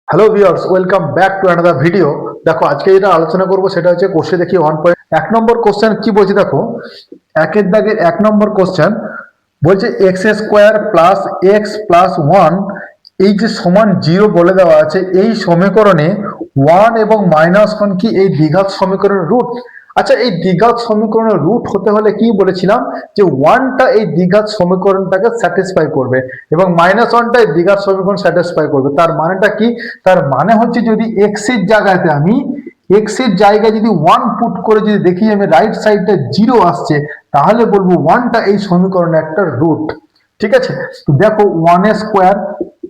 Hello viewers, welcome back to another video. দেখো আজকে যেটা আলোচনা করবো সেটা হচ্ছে কোশ্চেন দেখি 1.1 নম্বর কোশ্চেন কি বলছে দেখো। একের দাগের 1 নম্বর কোশ্চেন বলছে x square plus x plus one এই যে সমান 0 বলে দেওয়া আছে, এই সমীকরণে 1 এবং -1 কি এই দ্বিঘাত সমীকরণের রুট। আচ্ছা, এই দ্বিঘাত সমীকরণের রুট হতে হলে কি বলেছিলাম যে 1টা এই দ্বিঘাত সমীকরণটাকে স্যাটিসফাই করবে এবং -1টা এই দ্বিঘাত সমীকরণ স্যাটিসফাই করবে। তার মানেটা কি? তার মানে হচ্ছে যদি এক্স এর জায়গাতে আমি এক্স এর জায়গায় যদি 1 পুট করে যদি দেখি আমি রাইট সাইডটা 0 আসছে, তাহলে বলবো 1টা এই সমীকরণের একটা রুট। ঠিক আছে, তো দেখো 1 স্কোয়ার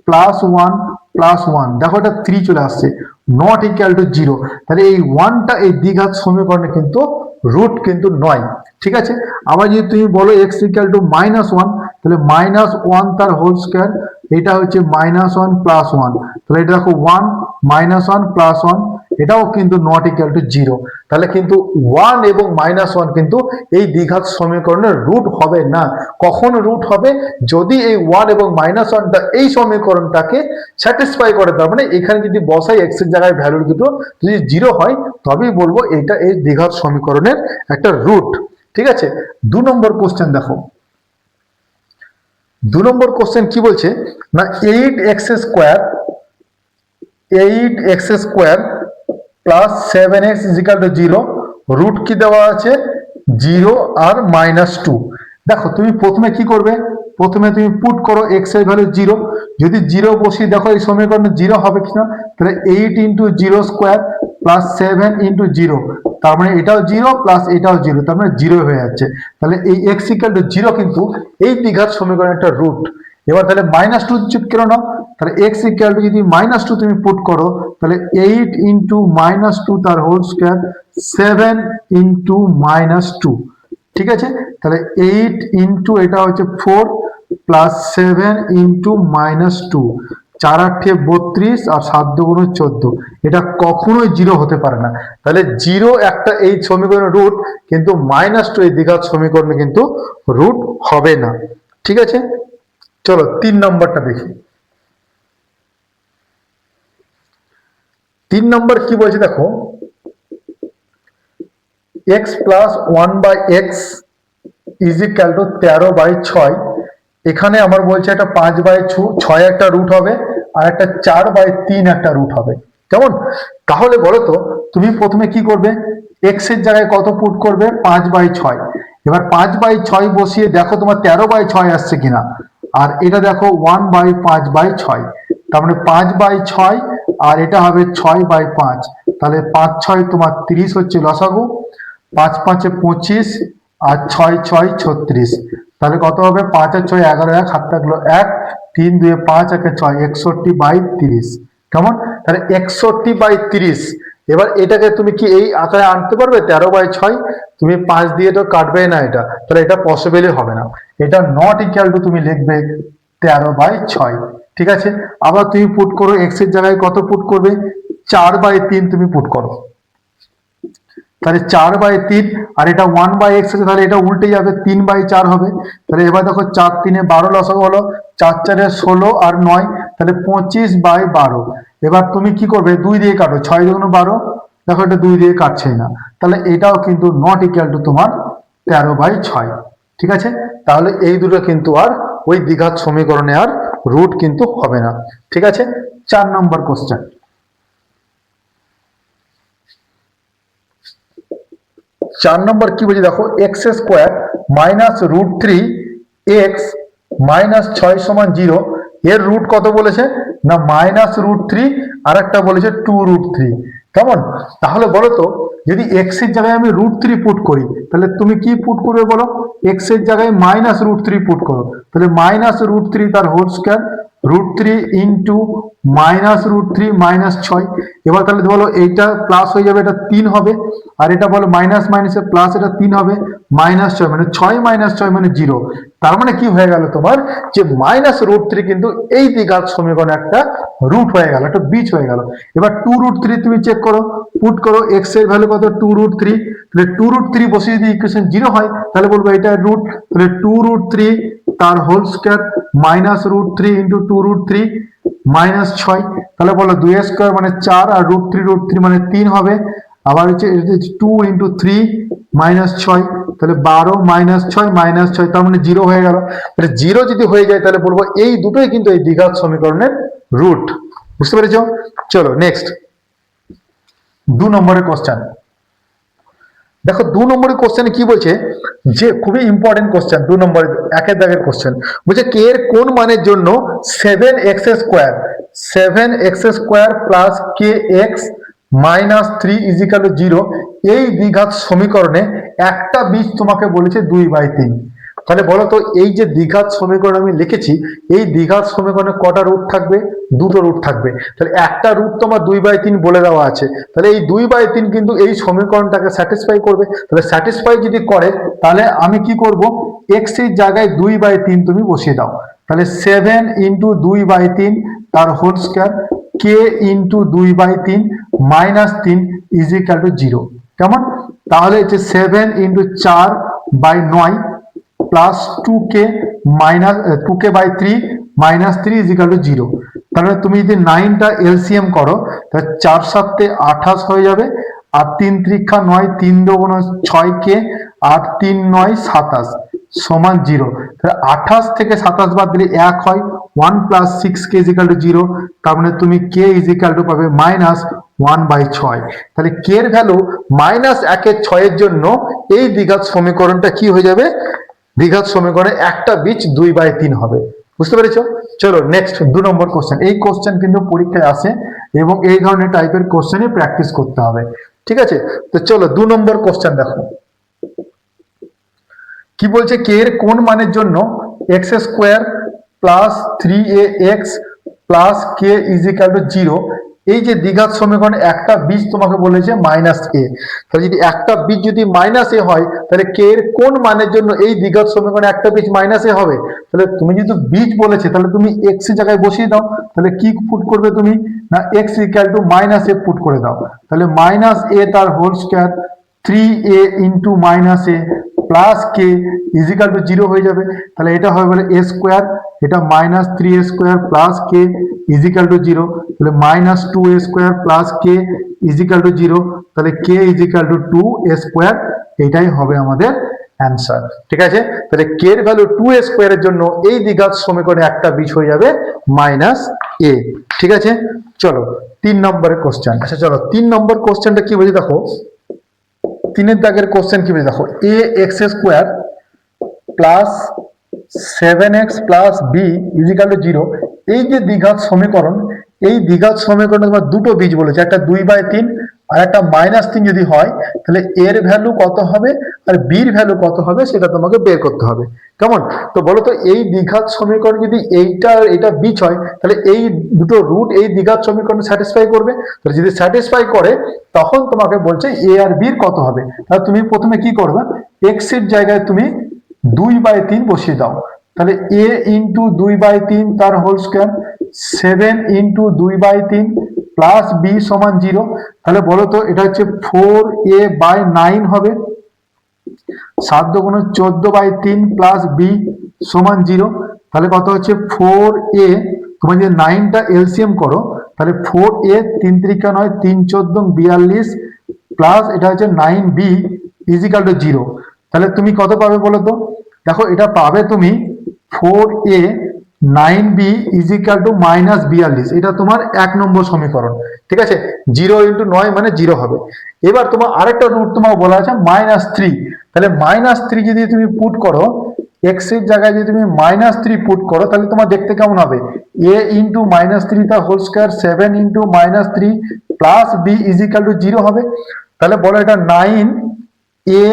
প্লাস 1 প্লাস 1, দেখো এটা 3 চলে আসছে, নট ইকুয়াল টু 0। তাহলে এই 1টা এই দ্বিঘাত সমীকরণে কিন্তু রুট কিন্তু নয়। ঠিক আছে, আবার যদি তুমি বলো এক্স ইকুয়াল টু -1, তাহলে -1 তার হোল স্কোয়ার, এটা হচ্ছে -1 প্লাস 1, তাহলে এটা দেখো 1 -1 প্লাস 1, এটাও কিন্তু নট ইকুয়াল টু 0। তাহলে কিন্তু 1 এবং -1 কিন্তু এই দ্বিঘাত সমীকরণের রুট হবে না। কখন রুট হবে? যদি এই 1 এবং -1টা এই সমীকরণটাকে স্যাটিসফাই করে। তার মানে এখানে যদি বসাই এক্স এর জায়গায় ভ্যালু দুটো যদি 0 হয়, তবেই বলবো এটা এই দ্বিঘাত সমীকরণের একটা রুট। ঠিক আছে, 2 নম্বর কোশ্চেন দেখো। 2 নম্বর কোশ্চেন কি বলছে না, 8x square plus 7x is equal to 0, root কি দেওয়া আছে 0 আর -2। দেখো তুমি প্রথমে কি করবে, প্রথমে তুমি পুট করো এক্স এর ভ্যালু 0, যদি 0 বসিয়ে দেখো এই সমীকরণে 0 হবে কিনা, তাহলে 8 ইন্টু 0 স্কোয়ার প্লাস 7 ইন্টু 0, তার মানে এটাও 0 প্লাস এটাও 0, তার মানে 0 হয়ে যাচ্ছে। তাহলে এই এক্স ইকুয়াল টু 0 কিন্তু এই দ্বিঘাত সমীকরণের একটা রুট। এবার তাহলে -2 চুপ কেন নাও, তাহলে এক্স ইকুয়াল টু যদি -2 তুমি পুট করো, তাহলে 8 ইন্টু -2 তার হোল স্কোয়ার 7 ইন্টু -2। ঠিক আছে, তাহলে 8 ইন্টু এটা হচ্ছে 4 প্লাস 7 ইন্টু -2, 4 8 32 আর 7 2 14, এটা কখনোই 0 হতে পারে না। তাহলে 0 একটা এই সমীকরণের রুট, কিন্তু -2 এই দ্বিঘাত সমীকরণে কিন্তু রুট হবে না। ঠিক আছে, চলো 3 নম্বরটা দেখি। 3 নম্বর কি বলছে দেখো, x plus 1/x is equal two 13/6। এখানে আমার বলছে একটা 5/6 একটা রুট হবে, আর একটা 4/3 একটা রুট হবে। কেমন? তাহলে বলো তো তুমি প্রথমে কি করবে, x এর জায়গায় কত পুট করবে 5/6। এবার 5/6 বসিয়ে দেখো তোমার 13/6 আসছে কিনা, আর এটা দেখো 1/5/6, তার মানে 5/6 আর এটা হবে 6/5, তাহলে 5 6 তোমার 30 হচ্ছে লসাগু, 5 5 25 আর 6 6 36, তাহলে কত হবে 5 আর 6 11, 1 হাত থাকলো 1, 3 2 5 1 6, 61/30। কেমন? তাহলে 61/30। এবার এটাকে তুমি কি এই আকারে আনতে পারবে 13/6? তুমি 5 দিয়ে তো কাটবে না এটা, তাহলে এটা পসিবলই হবে না। এটা নট ইকুয়াল টু তুমি লিখবে 13/6। ঠিক আছে, আবার তুমি পুট করো এক্স এর জায়গায় কত পুট করবে 4/3 তুমি পুট করো, তাহলে 4/3, আর এটা 1/x আছে, তাহলে এটা উল্টে যাবে 3/4 হবে। তাহলে এবার দেখো 4 3 12 লসাগু হলো, 4 4 16 আর 9, তাহলে 25/12। এবার তুমি কি করবে 2 দিয়ে কাটো, 6 2 12, দেখো এটা 2 দিয়ে কাটছেই না, তাহলে এটাও কিন্তু নট ইকুয়াল টু তোমার 13/6। ঠিক আছে, তাহলে এই দুটো কিন্তু আর ওই দ্বিঘাত সমীকরণে আর রুট কিন্তু হবে না। ঠিক আছে, 4 নম্বর কোশ্চেন। 4 নম্বর কি বলছি দেখো, এক্স স্কোয়ার মাইনাস √3 এক্স -6 সমান 0, এর রুট কত বলেছে না -√3, আর একটা বলেছে 2√3। কেমন? তাহলে বলো তো যদি এক্স এর জায়গায় আমি √3 পুট করি, তাহলে তুমি কি পুট করবে বলো, এক্স এর জায়গায় -√3 পুট করো, তাহলে -√3 তার হোল স্কোয়ার, √3 ইন্টু -√3 -6। এবার তাহলে বলো এইটা প্লাস হয়ে যাবে, এটা 3 হবে, আর এটা বলো মাইনাস মাইনাসে প্লাস, এটা 3 হবে, -6 মানে 6 -6 মানে 0। তার মানে কি হয়ে গেল তোমার যে -√3 কিন্তু এই দ্বিঘাত সমীকরণে একটা রুট হয়ে গেল, একটা বীজ হয়ে গেল। এবার 2√3 তুমি চেক করো, পুট করো এক্স এর ভ্যালু কত 2√3, তাহলে 2√3 বসে যদি ইকুয়েশন 0 হয়, তাহলে বলবো এটা রুট, তাহলে 2√3 তার হোল স্কোয়ার -√3 ইন্টু √3 -6, তাহলে বলো 2 স্কোয়ার মানে 4 আর √3 মানে 3 হবে। আবার হচ্ছে 2 × 3 -6, তাহলে 12 -6 -6, তার মানে 0 হয়ে গেল। তাহলে 0 যদি হয়ে যায় তাহলে বলবো এই দুটোই কিন্তু এই দ্বিঘাত সমীকরণের রুট। বুঝতে পেরেছো? চলো নেক্সট 2 নম্বরের কোশ্চেন। দেখো 2 নম্বরের কোশ্চেনে কি বলছে, যে খুবই ইম্পর্টেন্ট কোশ্চেন। 2 নম্বরের একের দাগের কোশ্চেন বলছে কে এর কোন মানের জন্য 7x² প্লাস kx -3 = 0 এই দ্বিঘাত সমীকরণে একটা বীজ তোমাকে বলেছে 2/3। তাহলে বলো তো এই যে দ্বিঘাত সমীকরণ আমি লিখেছি, এই দ্বিঘাত সমীকরণে কটা রুট থাকবে? দুটো রুট থাকবে। তাহলে একটা রুট তোমার 2/3 বলে দেওয়া আছে, তাহলে এই 2/3 কিন্তু এই সমীকরণটাকে স্যাটিসফাই করবে। তাহলে স্যাটিসফাই যদি করে তাহলে আমি কি করব, x এর জায়গায় 2/3 তুমি বসিয়ে দাও। তাহলে 7 × 2/3 তার হোল স্কয়ার k × 2/3 -3 = 0। কেমন? তাহলে হচ্ছে 7 × 4/9 প্লাস 2k/3 -3 = 0। তাহলে তুমি যদি 9টা এলসিএম করো তাহলে 4 × 7 = 28 হয়ে যাবে, আর 3 × 3 = 9, 3 × 2 = 6k, আর 3 × 9 = 27 সমান 0। তাহলে 28 থেকে 27 বাদ দিলে 1 হয়, 1 + 6k = 0। তার মানে তুমি k পাবে -1/6। তাহলে k এর ভ্যালু -1/6 এর জন্য এই দ্বিঘাত সমীকরণটা কি হয়ে যাবে? দ্বিঘাত সমীকরণে একটা বীজ 2/3 হবে। বুঝতে পেরেছো? চলো নেক্সট 2 নম্বর কোশ্চেন। এই কোশ্চেন কিন্তু পরীক্ষায় আসে এবং এই ধরনের টাইপের কোশ্চেনই প্র্যাকটিস করতে হবে। ঠিক আছে? তো চলো 2 নম্বর কোশ্চেন দেখো কি বলছে, কে এর কোন মানের জন্য x² plus 3ax plus k = 0 এই যে দ্বিঘাত সমীকরণে একটা বীজ তোমাকে বলেছে -a। তাহলে যদি একটা বীজ যদি -a হয় তাহলে k এর কোন মানের জন্য এই দ্বিঘাত সমীকরণে একটা বীজ -a হবে? তাহলে তুমি যেহেতু বীজ বলেছে তাহলে তুমি x এর জায়গায় বসিয়ে দাও। তাহলে কি পুট করবে তুমি? না x = -a পুট করে দাও। তাহলে -a তার whole square 3a × -a plus k = 0 হয়ে যাবে। তাহলে এটা হবে বলে a স্কয়ার, এটা -3a² প্লাস k = 0। তাহলে -2a² প্লাস k = 0। তাহলে k = 2a², এটাই হবে আমাদের অ্যান্সার। ঠিক আছে? তাহলে k এর ভ্যালু 2a² এর জন্য এই দ্বিঘাত সমীকরণে একটা বীজ হয়ে যাবে -a। ঠিক আছে? চলো 3 নম্বরের কোশ্চেন। আচ্ছা চলো 3 নম্বর কোশ্চেনটা কি বলছে দেখো। 3 দাগের কোশ্চেন কি বলছে দেখো, ax² plus 7x plus b = 0 এই যে দ্বিঘাত সমীকরণ, এই দ্বিঘাত সমীকরণে তোমার দুটো বীজ বলেছে, একটা 2/3 আর একটা -3 যদি হয় তাহলে এর ভ্যালু কত হবে আর b এর ভ্যালু কত হবে সেটা তোমাকে বের করতে হবে। কেমন? তো বলো তো এই দ্বিঘাত সমীকরণ যদি এইটা আর এটা বীজ হয় তাহলে এই দুটো রুট এই দ্বিঘাত সমীকরণ স্যাটিসফাই করবে। তাহলে যদি স্যাটিসফাই করে তখন তোমাকে বলছে a আর b এর কত হবে। তাহলে তুমি প্রথমে কি করবে, x এর জায়গায় তুমি 2/3 বসিয়ে দাও। তাহলে a × 2/3 তার হোল স্কয়ার 7 × 2/3 প্লাস b সমান 0। তাহলে বলো তো এটা হচ্ছে 4a/9 হবে, 7 × 2 = 14/3 প্লাস b সমান 0। তাহলে কত হচ্ছে 4a, তুমি যদি 9টা এলসিএম করো তাহলে 4a 3 × 3 = 9, 3 × 14 = 42 প্লাস এটা হচ্ছে 9b = 0। তাহলে তুমি কত পাবে বলো তো? দেখো এটা পাবে তুমি 4a 9b = -42। এটা তোমার 1 নম্বর সমীকরণ। ঠিক আছে? 0 × 9 মানে 0 হবে। এবার তোমার আরেকটা রুট তোমাকে বলা আছে -3। তাহলে -3 যদি তুমি পুট করো, x এর জায়গায় যদি তুমি -3 পুট করো তাহলে তোমার দেখতে কেমন হবে? a × -3 তার হোল স্কয়ার 7 × -3 প্লাস b = 0 হবে। তাহলে বলো এটা 9a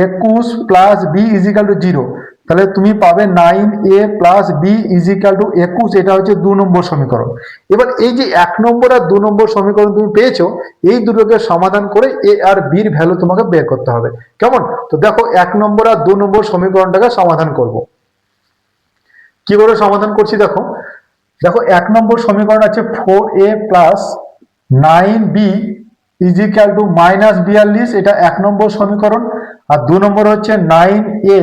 21 প্লাস b = 0। তাহলে তুমি পাবে 9a প্লাস b = 21। এটা হচ্ছে 2 নম্বর সমীকরণ। এবার এই যে 1 নম্বর আর 2 নম্বর সমীকরণ তুমি পেয়েছো, এই দুটোকে সমাধান করে a আর b এর ভ্যালু তোমাকে বের করতে হবে। কেমন? তো দেখো 1 নম্বর আর 2 নম্বর সমীকরণটাকে সমাধান করব। কি করে সমাধান করছি দেখো। দেখো 1 নম্বর সমীকরণ আছে 4a প্লাস 9b = -42, এটা 1 নম্বর সমীকরণ। আর 2 নম্বর হচ্ছে 9a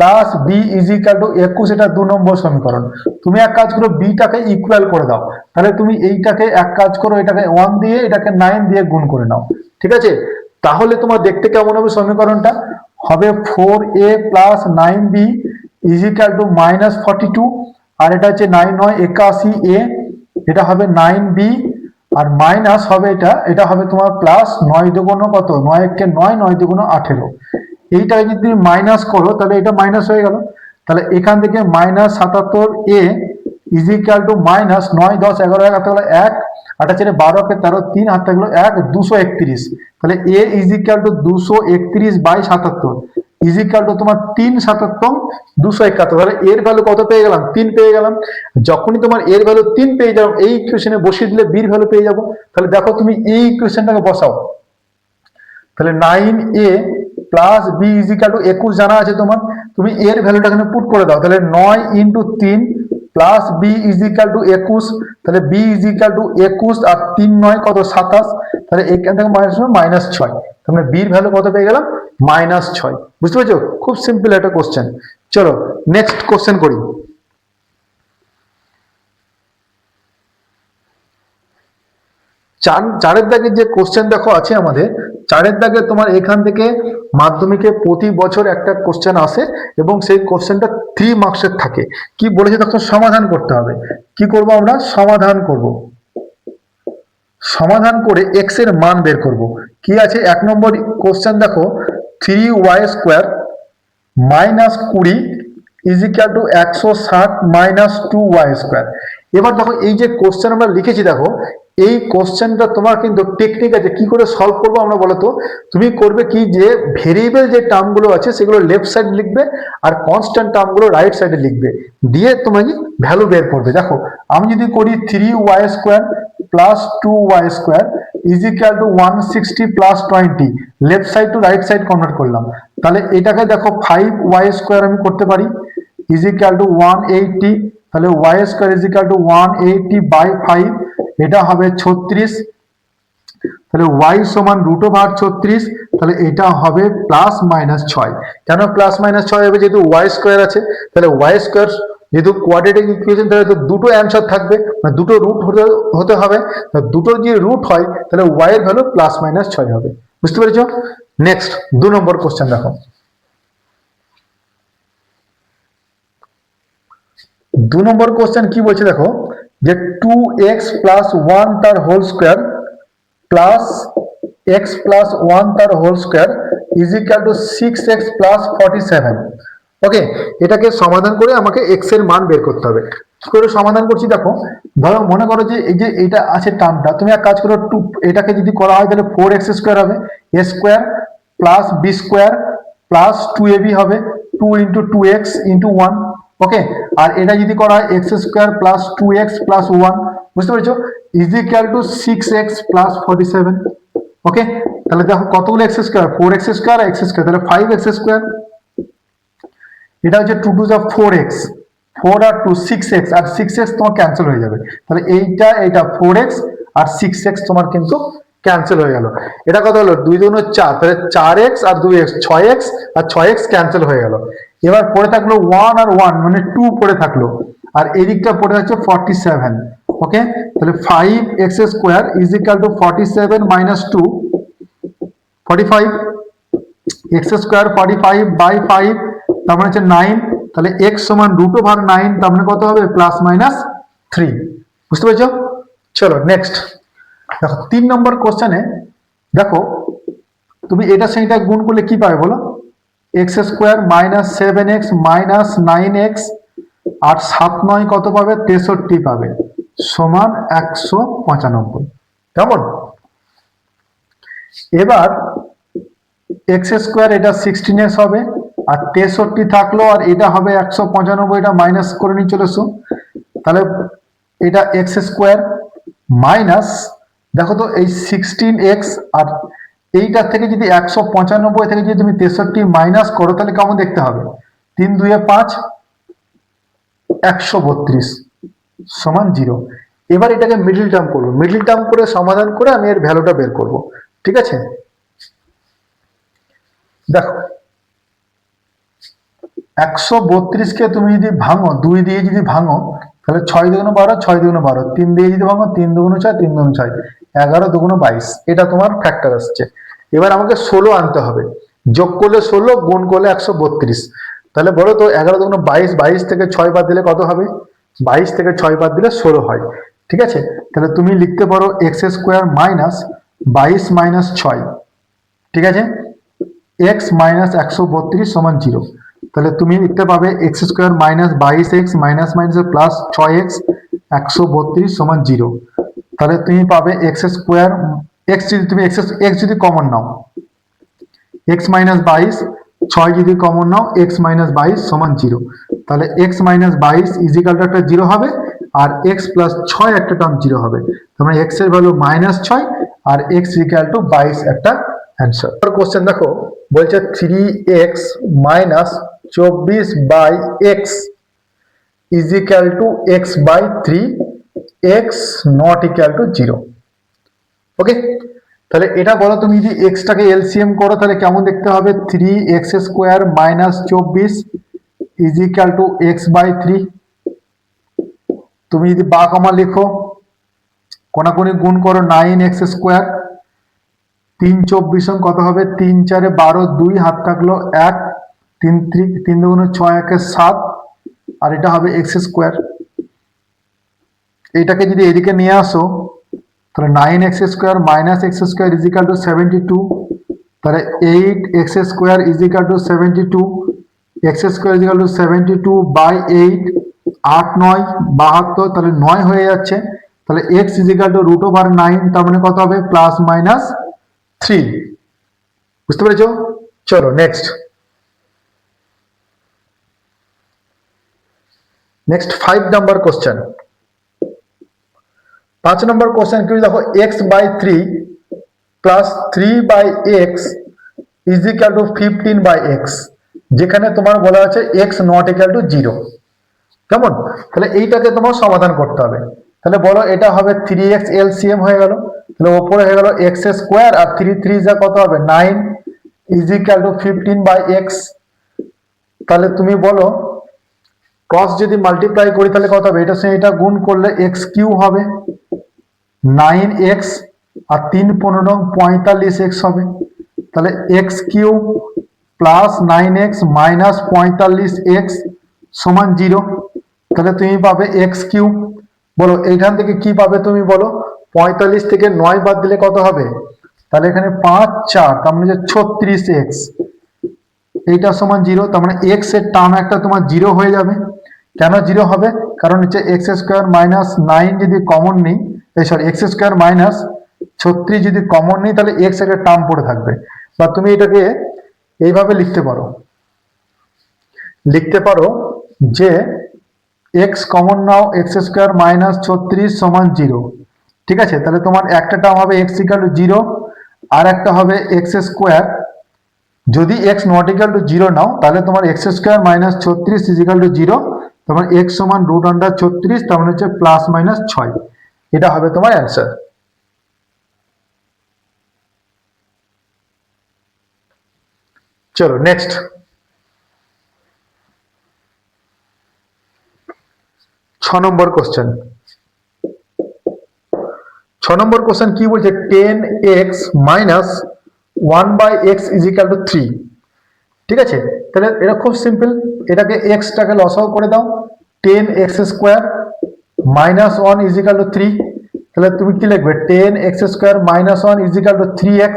plus B is equal to 21, এটা 2 নম্বর সমীকরণ। তুমি এক কাজ করো, বিটাকে ইকুয়াল করে দাও, তাহলে তুমি এইটাকে এক কাজ করো, এটাকে 1 দিয়ে এটাকে 9 দিয়ে গুণ করে নাও, ঠিক আছে? তাহলে তোমার দেখতে কেমন হবে সমীকরণটা? হবে 4a plus 9b is equal two -42, আর এটা হচ্ছে 9 9 81a, এটা হবে 9b, আর মাইনাস হবে এটা হবে তোমার প্লাস 9 দুগুণ কত, 9 একে 9, 9 দুগুণ 18। এইটাকে যদি তুমি মাইনাস করো তাহলে এটা মাইনাস হয়ে গেল, তাহলে এখান থেকে -77a ইজ ইকুয়াল টু -9 10 11 হাতে গেলো 1, 8 4 12 কে 13 3 হাতে গেলো 1 231, তাহলে a is equal two 231/77 is equal two তোমার 3 7 271। তাহলে এর ভ্যালু কত পেয়ে গেলাম? 3 পেয়ে গেলাম। যখনই তোমার এর ভ্যালু 3 পেয়ে যাবো, এই ইকুয়েশনে বসিয়ে দিলে বির ভ্যালু পেয়ে যাবো। তাহলে দেখো তুমি এই ইকুয়েশনটাকে বসাও, তাহলে 9a plus B is equal to 21 জানা আছে তোমার, তুমি এর ভ্যালুটা এখানে পুট করে দাও, তাহলে 9 into 3 plus B is equal to 21, তাহলে বি ইজ ইকুয়াল টু 21 আর 3 9 কত 27, তাহলে এখান থেকে -6, তাহলে বির ভ্যালু কত পেয়ে গেলাম? -6। বুঝতে পেরেছো? খুব সিম্পল একটা কোশ্চেন। চলো নেক্সট কোশ্চেন করি। চারের দাগে যে কোশ্চেন দেখো আছে আমাদের, চারের দাগে তোমার এখান থেকে মাধ্যমিকে প্রতি বছর একটা কোশ্চেন আসে এবং সেই কোশ্চেনটা 3 মার্কসের থাকে। কি বলেছে তখন সমাধান করতে হবে। কি করব আমরা? সমাধান করব, সমাধান করে এক্স এর মান বের করব। কি আছে 1 নম্বর কোশ্চেন দেখো, 3y² -20 is equal to 160 -2y²। এবার দেখো এই যে কোশ্চেন আমরা লিখেছি, দেখো এই কোশ্চেনটা তোমার কিন্তু টেকনিক আছে কি করে সলভ করবো আমরা বলো তো। তুমি করবে কি, যে ভেরিয়েবল যে টার্মগুলো আছে সেগুলো লেফট সাইড লিখবে আর কনস্ট্যান্ট টার্মগুলো রাইট সাইডে লিখবে, দিয়ে তোমাকে ভ্যালু বের করবে। দেখো আমি যদি করি 3y² plus 2y² is equal to 160 plus 20, left side to right side convert করলাম, তাহলে এটাকে দেখো 5y² আমি করতে পারি ইজ ইকুয়াল টু 180, তাহলে y² ইজ ইকুয়াল টু 180/5, এটা হবে 36, তাহলে y সমান √36, তাহলে এটা হবে +-6। কেন +-6 হবে? যেহেতু y² আছে, তাহলে y² যেহেতু কোয়াড্রেটিক ইকুয়েশন, তাহলে তো দুটো অ্যান্সার থাকবে, মানে দুটো রুট হতে হবে, দুটো যদি রুট হয় তাহলে y এর ভ্যালু +-6 হবে। বুঝতে পেরেছো? নেক্সট 2 নম্বর কোশ্চেন দেখো। 2 নম্বর কোশ্চেন কি বলছে দেখো, যে 2x + 1 তার হোল স্কয়ার প্লাস x + 1 তার whole square is equal to 6x + 47। Okay, এটাকে সমাধান করে আমাকে x এর মান বের করতে হবে। কি করে সমাধান করছি দেখো, ধরো মনে করো যে এই যে এটা আছে টার্মটা, তুমি এক কাজ করো, এটাকে যদি করা হয় তাহলে 4x² হবে, a² plus b² plus 2ab হবে, 2 × 2x × 1। ওকে, আর এটা যদি করা হয় x² প্লাস 2x প্লাস 1, বুঝতে পেরেছো, is equal to 6x plus 47। ওকে, তাহলে দেখো কতগুলো x², 4x² আর x², তাহলে 5x²। এটা হচ্ছে 2 2 4x, 4 আর 2 6x, আর 6x তোমার ক্যান্সেল হয়ে যাবে, তাহলে এইটা 4x আর 6x তোমার কিন্তু ক্যান্সেল হয়ে গেল। এটা কত হলো? 2 2 4, তাহলে 4x আর 2x 6x, আর 6x ক্যান্সেল হয়ে গেল। এবার পড়ে থাকলো 1 আর 1 মানে 2 পড়ে থাকলো, আর এই দিকটা পড়ে আছে 47। ওকে, তাহলে 5x² is equal two 47 - 2 45, x² 45/5, তার মানে হচ্ছে 9, তাহলে x সমান √9, তার মানে কত হবে? +-3। বুঝতে পেরেছো? চলো নেক্সট দেখো 3 নম্বর কোশ্চেনে দেখো, তুমি এটা সেইটা গুণ করলে কি পাবে বলো? x² - 7x - 9x আর 7 9 কত পাবে? 63 পাবে, সমান 195। কেমন? এবার x² এটা 16x হবে, আর 63 থাকলো, আর এটা হবে 195, এটা মাইনাস করে নিয়ে চলে এসো, তাহলে এটা x² মাইনাস, দেখো তো এই 16x, আর এইটার থেকে যদি 195 থেকে যদি তুমি 63 মাইনাস করো তাহলে কেমন দেখতে হবে? 3 2 5, 132 সমান 0। এবার এটাকে মিডল টার্ম করবো, মিডল টার্ম করে সমাধান করে আমি এর ভ্যালুটা বের করব। ঠিক আছে, দেখো 132 কে তুমি যদি ভাঙো 2 দিয়ে যদি ভাঙো তাহলে 6 দুগুণ 12, 6 দুগুণ 12, 3 দিয়ে যদি ভাঙো 3 দুগুণ 6, 3 দুগুণ 6, 11 দুগুণ 22, এটা তোমার ফ্যাক্টর আসছে। এবার আমাকে 16 আনতে হবে, যোগ করলে 16, গুণ করলে 132। তাহলে বলো তো 11 দুগুণ 22, 22 থেকে 6 বাদ দিলে কত হবে? 22 থেকে 6 বাদ দিলে 16 হয়। ঠিক আছে, তাহলে তুমি লিখতে পারো এক্স স্কোয়ার মাইনাস 22 মাইনাস 6, ঠিক আছে, এক্স মাইনাস 132 সমান 0। তাহলে তুমি লিখতে পাবে x square minus 22x minus minus plus 6x 132 সমান 0। তাহলে তুমি পাবে এক্স স্কোয়ার, এক্স যদি তুমি এক্স যদি কমন নাও, এক্স মাইনাস 22, 6 যদি কমন নাও এক্স মাইনাস 22 সমান 0। তাহলে এক্স মাইনাস 22 ইজিক্যাল টু একটা 0 হবে, আর এক্স প্লাস 6 একটা টার্ম 0 হবে। তোমরা এক্স এর ভ্যালু -6 আর এক্স ইকুয়াল টু 22 একটা অ্যান্সার। কোশ্চেন দেখো, বলছে 3x minus 24/x is equal to x/3, x not equal to 0। Okay, তাহলে এটা বলো তুমি যদি x টাকে এলসিএম করো তাহলে কেমন দেখতে হবে? 3x square minus 24 is equal to x/3। তুমি যদি বা কমা লিখো, কোনাকুনি গুণ করো 9x স্কোয়ার, 3 24 কত হবে? 3 4 12, 2 হাত থাকলো 1, 3 দুগুণ 6, 1 7, আর এটা হবে এক্স স্কোয়ার। এটাকে যদি এদিকে নিয়ে আসো তাহলে 9x square minus x square is equal two 72। তাহলে 8x square is equal two 72, x square is equal two 72/8, 8 9 72, তাহলে 9 হয়ে যাচ্ছে। তাহলে x ইজ ইকুয়াল টু √9, তার মানে কত হবে? Plus minus 3। বুঝতে পেরেছো? চলো নেক্সট 5 নাম্বার কোশ্চেন। 5 নম্বর কোশ্চেন কি দেখো, x/3 plus 3/x is equal two 15/x, যেখানে তোমার বলা আছে x নট ইকুয়াল টু 0। কেমন? তাহলে এইটাকে তোমার সমাধান করতে হবে। তাহলে বলো, এটা হবে 3x এলসিএম হয়ে গেল, তাহলে ওপরে হয়ে গেল এক্স স্কোয়ার, আর 3 3 যা কত হবে? 9 ইজ ইকুয়াল টু 15/x। তাহলে তুমি বলো ক্রস যদি মাল্টিপ্লাই করি তাহলে কত হবে? এটার সঙ্গে এটা গুণ করলে এক্স কিউ হবে, 9x আর 3 15 45x হবে। তাহলে x Q plus 9x minus 45x সমান 0। তাহলে তুমি পাবে এক্স কিউ। বলো এইখান থেকে কি পাবে তুমি বলো? 45 থেকে 9 বাদ দিলে কত হবে? তাহলে এখানে 5 4, তার মানে 36x, এইটা সমান 0। তার মানে x এর টার্ম একটা তোমার 0 হয়ে যাবে। কেন 0 হবে? কারণ হচ্ছে এক্স স্কোয়ার মাইনাস 9 যদি কমন নেই, সরি এক্স স্কোয়ার মাইনাস 36 যদি কমন নেই তাহলে এক্স একটা টার্ম পড়ে থাকবে। বা তুমি এটাকে এইভাবে লিখতে পারো যে এক্স কমন নাও, এক্স স্কোয়ার মাইনাস 36 সমান 0। ঠিক আছে, তাহলে তোমার একটা টার্ম হবে এক্স ইকুয়াল টু 0, আর একটা হবে এক্স স্কোয়ার। যদি এক্স নট ইকুয়াল টু 0 নাও তাহলে তোমার x square minus 36 is equal to 0, তোমার এক্স সমান √36, তার মানে হচ্ছে প্লাস মাইনাস 6। এটা হবে তোমার অ্যান্সার। চলো নেক্সট 6 নম্বর কোশ্চেন। 6 নম্বর কোশ্চেন কি বলছে? 10x minus 1/x is equal two 3। ঠিক আছে, তাহলে এটা খুব সিম্পল, এটাকে x টাকে লসাগু করে দাও। 10x square minus 1 is equal two 3। তাহলে তুমি কি লিখবে? 10x square minus 1 is equal two 3x।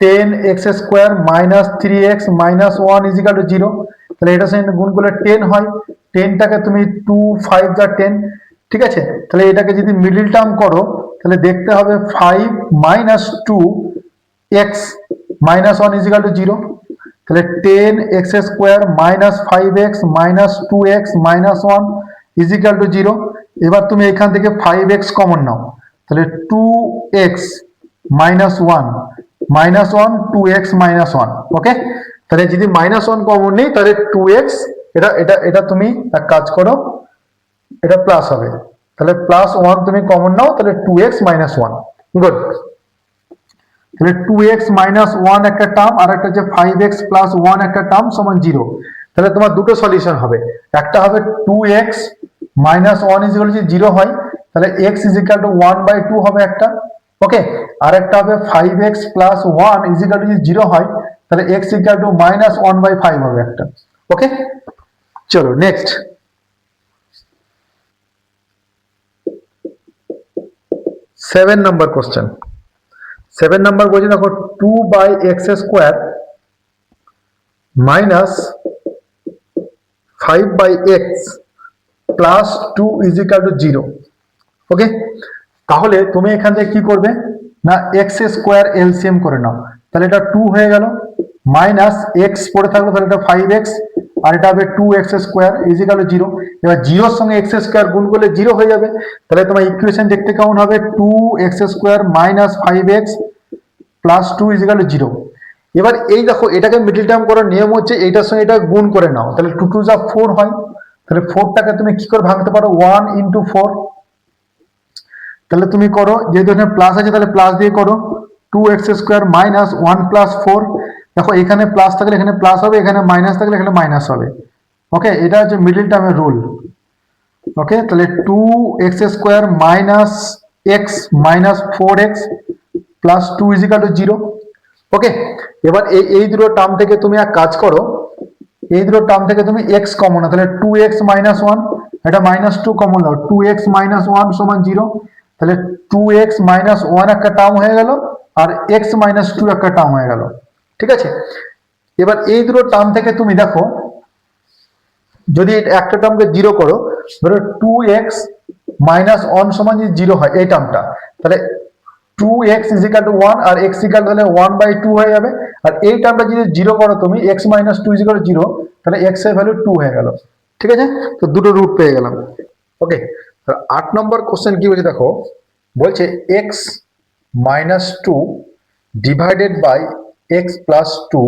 10x square minus 3x minus 1 is equal to 0। তাহলে এটার সঙ্গে গুণ করলে 10 হয়। 10টাকে তুমি 2 5 যা 10। ঠিক আছে, তাহলে এটাকে যদি মিডল টার্ম করো তাহলে দেখতে হবে 5 minus 2x minus 1 is equal to 0। তাহলে 10x square minus 5x minus 2x minus 1 is equal to 0। এবার তুমি এখান থেকে 5x কমন নাও, তাহলে 2x minus 1 minus 1 2x minus 1। ওকে, তাহলে যদি মাইনাস 1 কমন নেই তাহলে 2x, এটা এটা এটা তুমি এক কাজ করো, এটা প্লাস হবে। তাহলে প্লাস 1 তুমি কমন নাও, তাহলে 2x মাইনাস 1। গুড, তাহলে 2x মাইনাস 1 একটা টার্ম, আর একটা হচ্ছে 5x প্লাস 1 একটা টার্ম সমান 0। তাহলে তোমার দুটো সলিউশন হবে, একটা হবে 2x minus 1 is equal to 0 হয়, তাহলে x ইজ ইকুয়াল টু 1/2 হবে একটা। ওকে, আর একটা হবে 5x plus 1 is equal to 0 হয়, তাহলে x ইকুয়াল টু মাইনাস 1/5 হবে একটা। ওকে, চলো নেক্সট। 7 number question. 7 নাম্বার বলছে দেখো 2/x² minus 5/x plus 2 is equal to 0। Okay, তাহলে তুমি এখান থেকে কি করবে না x² এলসিএম করে নাও, তাহলে এটা 2 হয়ে গেল, মাইনাস x পড়ে থাকলো, তাহলে এটা 5x, আর এটা হবে 2x² ইজ ইকুয়াল টু 0। এবার 0 এর সঙ্গে x² গুণ করলে 0 হয়ে যাবে, তাহলে তোমার ইকুয়েশন দেখতে কেমন হবে 2x² minus 5x plus 2 is equal to 0। এবার এই দেখো এটাকে মিডল টার্ম করার নিয়ম হচ্ছে এইটার সঙ্গে এটা গুণ করে নাও, তাহলে 2 2 যা 4 হয়, তাহলে 4টাকে তুমি কি করে ভাঙতে পারো 1 ইন্টু 4। তাহলে তুমি করো, যেহেতু এখানে প্লাস আছে তাহলে প্লাস দিয়ে করো, 2x² মাইনাস 1 প্লাস 4। দেখো এখানে প্লাস থাকলে এখানে প্লাস হবে, এখানে মাইনাস থাকলে এখানে মাইনাস হবে। ওকে, এটা হচ্ছে মিডল টার্মের রুল। ওকে, তাহলে 2x² minus x minus 4x plus 2 is equal to 0। ওকে, এবার এই দুটো টার্ম থেকে তুমি এক কাজ করো, এই দুটো টার্ম থেকে তুমি x কমন নাও, তাহলে 2x মাইনাস 1, এটা মাইনাস 2 কমন নাও, 2x মাইনাস 1 সমান 0। তাহলে 2x মাইনাস 1 একটা টার্ম হয়ে গেল, আর x মাইনাস 2 একটা টার্ম হয়ে গেল। ঠিক আছে, এবার এই দুটো টার্ম থেকে তুমি দেখো যদি একটা টার্মকে 0 করো, ধরো 2x মাইনাস 1 সমান যদি 0 হয় এই টার্মটা, তাহলে 2x ইজ ইকুয়াল টু 1 আর x ইকুয়াল তাহলে 1/2 হয়ে যাবে। আর এই টার্মটা যদি 0 করো তুমি, x minus 2 is equal to 0, তাহলে x এর ভ্যালু 2 হয়ে গেল। ঠিক আছে, তো দুটো রুট পেয়ে গেলাম। ওকে, 8 নম্বর কোশ্চেন কি বলছে দেখো, বলছে x minus 2 divided by x plus 2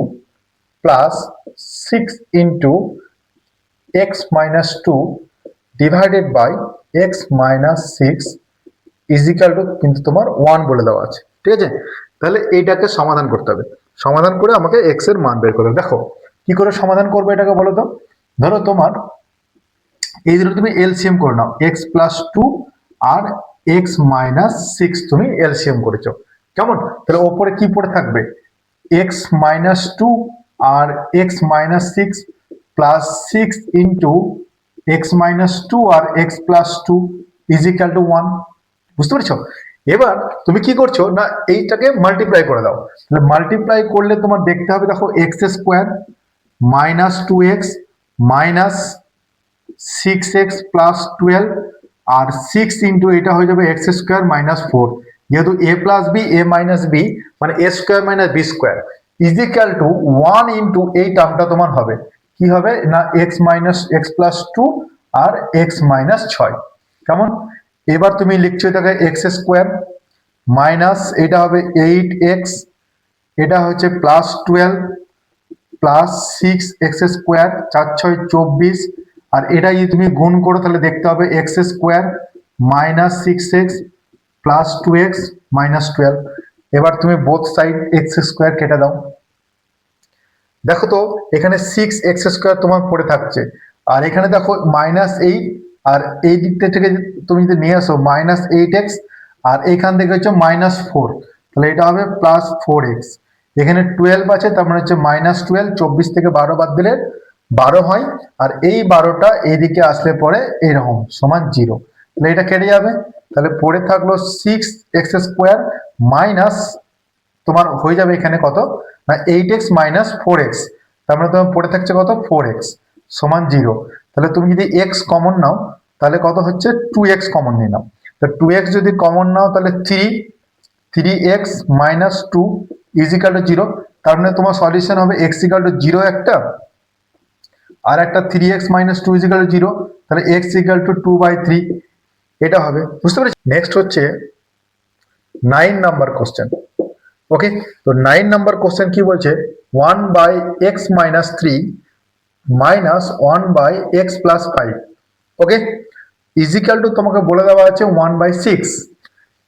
plus 6 into x minus 2 divided by x minus 6 is equal to কিন্তু তোমার 1 বলে দেওয়া আছে। ঠিক আছে, তাহলে এইটাকে সমাধান করতে হবে, সমাধান করে আমাকে x এর মান বের করতে হবে। দেখো কি করে সমাধান করবে এটাকে বলো তো। ধরো তোমার এই দুটো তুমি এলসিএম করে নাও, x প্লাস 2 আর x মাইনাস 6 তুমি এলসিএম করেছো, কেমন? তাহলে ওপরে কি পড়ে থাকবে x মাইনাস 2 আর x minus 6 plus 6 into x minus 2 আর x plus 2 is equal to 1। বুঝতে পেরেছো? এবার তুমি কি করছো না এইটাকে মাল্টিপ্লাই করে দাও, তাহলে মাল্টিপ্লাই করলে তোমার দেখতে হবে দেখো x² minus 2x minus 6x plus 12 আর 6 ইন্টু এটা হয়ে যাবে x² মাইনাস 4, যেহেতু a plus b a minus b মানে a² minus b² is equal to 1 into এই টার্মটা তোমার হবে কি হবে না x মাইনাস x প্লাস 2 আর x মাইনাস 6। কেমন? এবার তুমি লিখছো এটাকে x² মাইনাস এটা হবে 8x, এটা হচ্ছে প্লাস 12 প্লাস 6x² 4 6 24, আর এটা যদি তুমি গুণ করো তাহলে দেখতে হবে x² minus 6x plus 2x minus 12। এবার তুমি বোথ সাইড x² কেটে দাও। দেখো তো এখানে 6x² তোমার পড়ে থাকছে, আর এখানে দেখো মাইনাস 8, আর এই দিক থেকে তুমি যদি নিয়ে আসো মাইনাস 8x, আর এখান থেকে হচ্ছে মাইনাস 4, তাহলে এটা হবে প্লাস 4x। এখানে 12 আছে, তার মানে হচ্ছে মাইনাস 12, 24 থেকে 12 বাদ দিলে 12 হয়, আর এই 12টা এইদিকে আসলে পরে এরকম সমান 0, তাহলে এটা কেটে যাবে। তাহলে পড়ে থাকলো 6x² মাইনাস তোমার হয়ে যাবে এখানে কত না 8x মাইনাস 4x, তার মানে তোমার পড়ে থাকছে কত 4x সমান 0। তাহলে তুমি যদি x কমন নাও তাহলে কত হচ্ছে 2x কমন নিয়ে নাও, তো 2x যদি কমন নাও তাহলে 3x minus 2 is equal to 0, তার মানে তোমার সলিউশন হবে x ইকুয়াল টু 0 একটা, আর একটা 3x minus 2 is equal to 0, তাহলে x ইকুয়াল টু 2/3 এটা হবে। বুঝতে পেরেছি? নেক্সট হচ্ছে 9 নাম্বার কোশ্চেন। ওকে, তো 9 নাম্বার কোশ্চেন কি বলছে 1/x minus 3 minus 1/x plus 5। Okay, is equal two তোমাকে বলে দেওয়া আছে 1/6,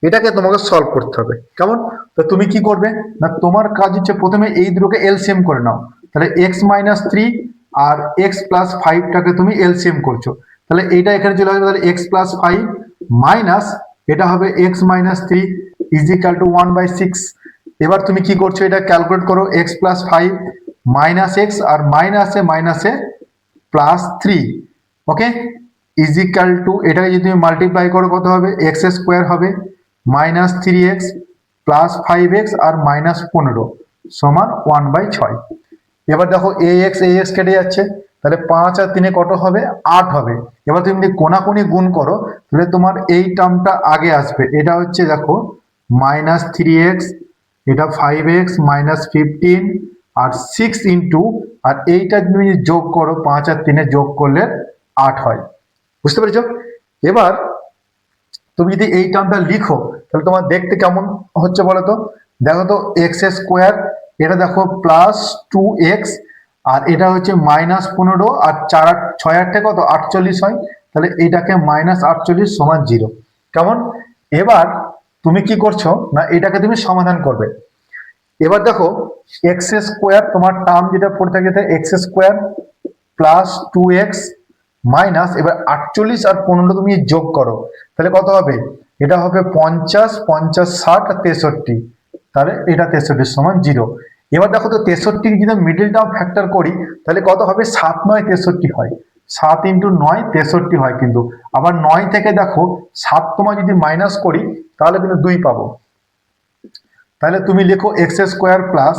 এটাকে তোমাকে সলভ করতে হবে। কেমন? তো তুমি কি করবে না তোমার কাজ হচ্ছে প্রথমে এই দুটোকে এলসিএম করে নাও, তাহলে x মাইনাস 3 আর এক্স প্লাস ফাইভটাকে তুমি এলসিএম করছো, তাহলে এইটা এখানে চলে আসবে, তাহলে এক্স প্লাস ফাইভ মাইনাস এটা হবে x minus three is equal to 1/6। এবার তুমি কি করছো, এটা ক্যালকুলেট করো, x plus five minus x আর মাইনাসে মাইনাসে plus three, okay, is equal to এটাকে যদি তুমি মাল্টিপ্লাই করো কত হবে, এক্স স্কোয়ার হবে minus three x plus five x আর মাইনাস 15 সমান 1/6। এবার দেখো এ এক্স কেটে যাচ্ছে, তাহলে 5 আর 3 কত হবে, 8 হবে। এবার তুমি যদি কোনাকুনি গুণ করো তাহলে তোমার এই টার্মটা আগে আসবে, এটা হচ্ছে দেখো মাইনাস থ্রি এক্স, এটা 5x মাইনাস 15 আর 6 ইন্টু, আর এইটা তুমি যোগ করো, 5 আর 3 যোগ করলে 8 হয়। বুঝতে পেরেছো? এবার তুমি যদি এই টার্মটা লিখো তাহলে তোমার দেখতে কেমন হচ্ছে বলো তো, দেখো তো এক্স স্কোয়ার, এটা দেখো প্লাস 2x আর এটা হচ্ছে মাইনাস 15 আর 6 8 কত 48 হয়, তাহলে এইটাকে মাইনাস 48 সমান 0। কেমন? এবার তুমি কি করছো না, এটাকে তুমি সমাধান করবে। এবার দেখো এক্স স্কোয়ার তোমার টার্ম যেটা পড়ে থাকে x square plus 2x minus, এবার 48 আর 15 তুমি যোগ করো তাহলে কত হবে, এটা হবে 50 50 60 আর 63, তাহলে এটা 63 সমান 0। এবার দেখো তো 63 যদি মিডল টার্ম ফ্যাক্টর করি তাহলে কত হবে, 7 9 63 হয়, 7 ইন্টু 9 63 হয়। কিন্তু আবার 9 থেকে দেখো 7 তোমার যদি মাইনাস করি তাহলে কিন্তু 2 পাবো। তাহলে তুমি লিখো এক্স স্কোয়ার প্লাস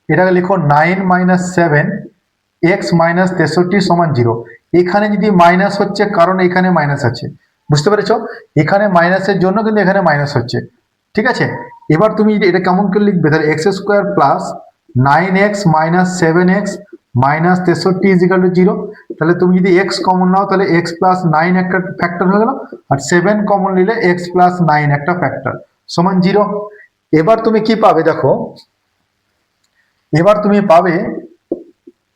এটাকে লিখো 9 মাইনাস 7 এক্স মাইনাস 63 সমান 0। এখানে যদি মাইনাস হচ্ছে কারণ এখানে মাইনাস আছে, বুঝতে পেরেছো? এখানে মাইনাসের জন্য কিন্তু এখানে মাইনাস হচ্ছে, ঠিক আছে? এবার তুমি এটা কেমন করে লিখবে, তাহলে x square plus 9x minus 7x minus 63 is equal to 0। তাহলে তুমি যদি এক্স কমন নাও তাহলে এক্স প্লাস 9 একটা ফ্যাক্টর হয়ে গেল, আর 7 কমন নিলে এক্স প্লাস 9 একটা ফ্যাক্টর সমান 0। এবার তুমি কি পাবে দেখো, এবার তুমি পাবে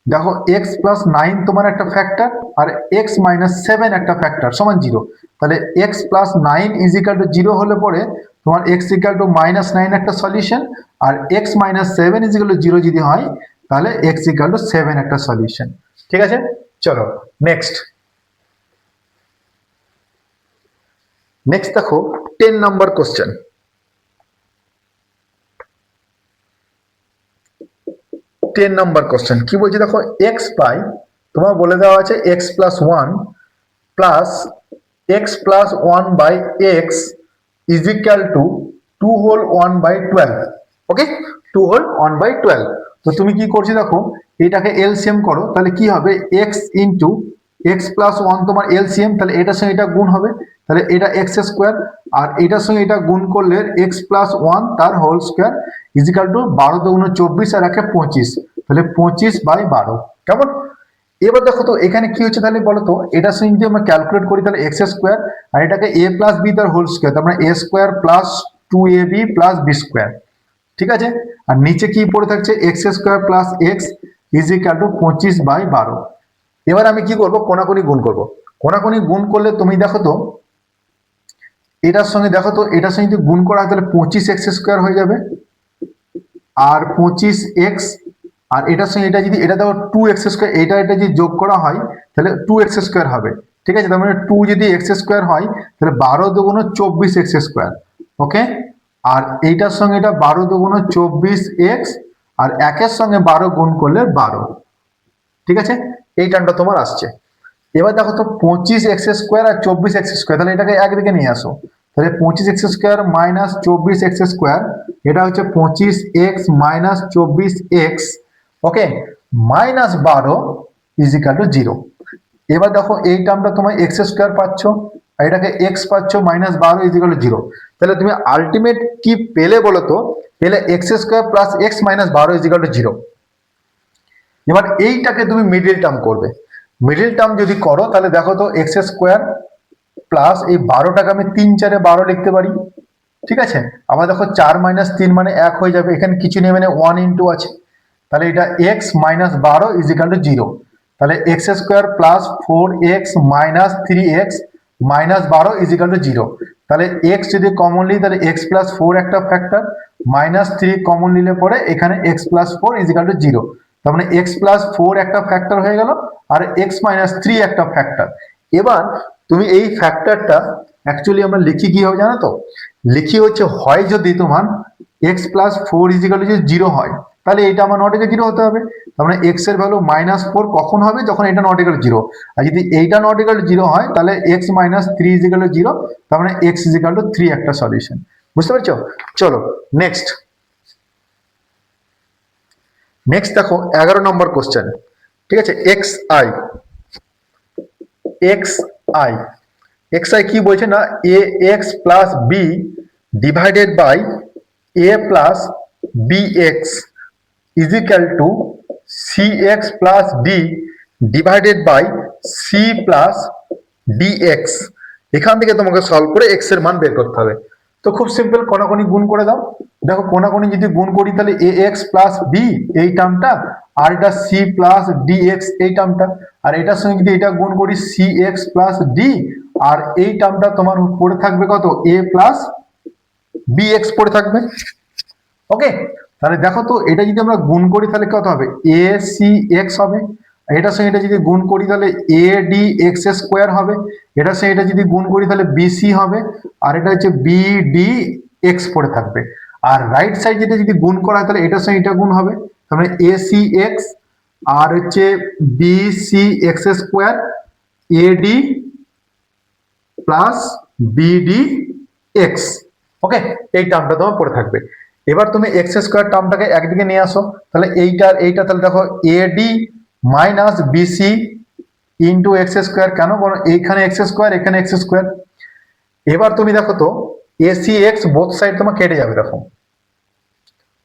দেখো এক্স প্লাস 9 তোমার একটা ফ্যাক্টর আর এক্স মাইনাস 7 একটা ফ্যাক্টর সমান 0। তাহলে এক্স প্লাস 9 ইজিক্যাল টু 0 হলে পরে তোমার এক্স ইকাল টু মাইনাস 9 একটা solution, R x minus 7 is equal to 0 যদি হয় তাহলে এক্স ইকাল টু 7 একটা সলিউশন। ঠিক আছে, চলো নেক্সট। নেক্সট দেখো 10 নাম্বার কোশ্চেন। 10 নাম্বার কোশ্চেন কি বলছে দেখো, এক্স বাই তোমার বলে দেওয়া আছে x plus 1 plus x plus 1 by x is equal to 2 whole 1/12। Okay, 2 whole 1/12। তো তুমি কি করছো দেখো, এটাকে এলসিএম করো তাহলে কি হবে, এক্স ইন্টু এক্স প্লাস 1 তোমার এলসিএম, তাহলে এটার সঙ্গে এটা গুণ হবে, তাহলে এটা এক্স স্কোয়ার আর এটার সঙ্গে এটা গুণ করলে এক্স প্লাস 1 তার হোল স্কোয়ার ইজিক্যাল টু 12 দুগুণ 24 আর 1 25, তাহলে 25/12। কেমন? এবার দেখো তো এখানে কি হচ্ছে তাহলে বলো তো, এটার সঙ্গে যদি আমরা ক্যালকুলেট করি তাহলে এক্স স্কোয়ার আর এটাকে এ প্লাস বি তার হোল স্কোয়ার, তার মানে a square plus 2ab plus b square. ঠিক আছে, আর নিচে কি পড়ে থাকছে x square plus x is equal to 25/12। এবার আমি কি করব, কোনাকুনি গুণ করব। কোনাকুনি গুণ করলে তুমি দেখো তো এটার সঙ্গে দেখো তো এটার সঙ্গে যদি গুণ করা হয় তাহলে 25x স্কোয়ার হয়ে যাবে আর 25x, আর এটার সঙ্গে এটা যদি এটা দেখো 2x স্কোয়ার, এটা যদি যোগ করা হয় তাহলে 2x স্কোয়ার হবে। ঠিক আছে, তার মানে 2 যদি x স্কোয়ার হয় তাহলে 12 দুগুণ 24x স্কোয়ার। ওকে, আর এইটার সঙ্গে এটা 12 দুগুণ 24x আর একের সঙ্গে 12 গুণ করলে 12। ঠিক আছে, এই টার্মটা তোমার আসছে। এবার দেখো তো 25x স্কোয়ার আর 24x স্কোয়ার, তাহলে এটাকে একদিকে নিয়ে আসো, তাহলে 25x square minus 24x square, এটা হচ্ছে 25x minus 24x, okay, minus 12 is equal to 0। এবার দেখো এই টার্মটা তোমার এক্স স্কোয়ার পাচ্ছ আর এটাকে এক্স পাচ্ছ মাইনাস 12 ইজিক্যাল টু 0। তাহলে তুমি আলটিমেট কি পেলে বলো তো, পেলে x square plus x minus 12 is equal to 0। এবার এইটাকে তুমি মিডল টার্ম করবে। মিডল টার্ম যদি করো তাহলে দেখো তো এক্স স্কোয়ার প্লাস এই 12টাকে আমি 3 4 12 লিখতে পারি। ঠিক আছে, আবার দেখো 4 মাইনাস 3 মানে 1 হয়ে যাবে, এখানে কিছু নেই মানে 1 ইন্টু আছে, তাহলে এটা এক্স মাইনাস 12 ইজিক্যাল টু 0। তাহলে x square plus 4x minus 3x minus 12 is equal to 0। তাহলে এক্স যদি কমন নিই তাহলে এক্স প্লাস 4 একটা ফ্যাক্টর, মাইনাস 3 কমন নিলে পরে এখানে এক্স প্লাস 4 ইজিক্যাল টু 0। তার মানে এক্স প্লাস ফোর একটা ফ্যাক্টর হয়ে গেল, আর এক্স মাইনাস থ্রি একটা ফ্যাক্টর। এবার তুমি এই ফ্যাক্টরটা অ্যাকচুয়ালি আমরা লিখি কি হবে জানো তো, লিখি হচ্ছে হয় যদি তোমার x plus four is equal to zero হয়, তাহলে এটা আমার নট ইকুয়াল জিরো হতে হবে। তার মানে এক্স এর ভ্যালু মাইনাস ফোর কখন হবে, যখন এটা নট ইকুয়াল জিরো। আর যদি এইটা নট ইকুয়াল জিরো হয় তাহলে x minus three is equal to zero, তার মানে এক্স ইজিক্যাল টু থ্রি একটা সলিউশন। বুঝতে পারছো? চলো নেক্সট। নেক্সট দেখো 11 নম্বর কোশ্চেন। ঠিক আছে, x i. X i, x i কি বলছে না, a x plus b divided by a plus b x is equal to c x plus d divided by c plus d x. এখান থেকে তোমাকে solve করে x এর মান বের করতে হবে। তো খুব সিম্পল, কোনাকুনি গুণ করে দাও। দেখো কোনাকুনি যদি গুণ করি তাহলে এ এক্স প্লাস বি এই টার্মটা, আর এটা সি প্লাস ডি এক্স এই টার্মটা, আর এটার সঙ্গে যদি এটা গুণ করি সি এক্স প্লাস ডি, আর এই টার্মটা তোমার পড়ে থাকবে কত, এ প্লাস বি এক্স পড়ে থাকবে। ওকে, তাহলে দেখো তো এটা যদি আমরা গুণ করি তাহলে কত হবে, এ সি এক্স হবে। এটার সঙ্গে এটা যদি গুণ করি তাহলে এ ডি এক্স স্কোয়ার হবে। এটার সঙ্গে এটা যদি গুণ করি তাহলে বিসি হবে, আর এটা হচ্ছে বি ডি এক্স পড়ে থাকবে। আর রাইট সাইড যেটা যদি গুণ করা হয় তাহলে এটার সঙ্গে এটা গুণ হবে, তার মানে এ সি এক্স আর হচ্ছে b c x square a d plus b d x. Okay, এই টার্মটা তোমার পড়ে থাকবে। এবার তুমি এক্স স্কোয়ার টার্মটাকে একদিকে নিয়ে আসো, তাহলে এইটা তাহলে দেখো ad minus bc into x square. কেন, কারণ এইখানে এক্স স্কোয়ার এখানে এক্স স্কোয়ার। এবার তুমি দেখো তো এসি এক্স বোথ সাইড তোমার কেটে যাবে দেখো।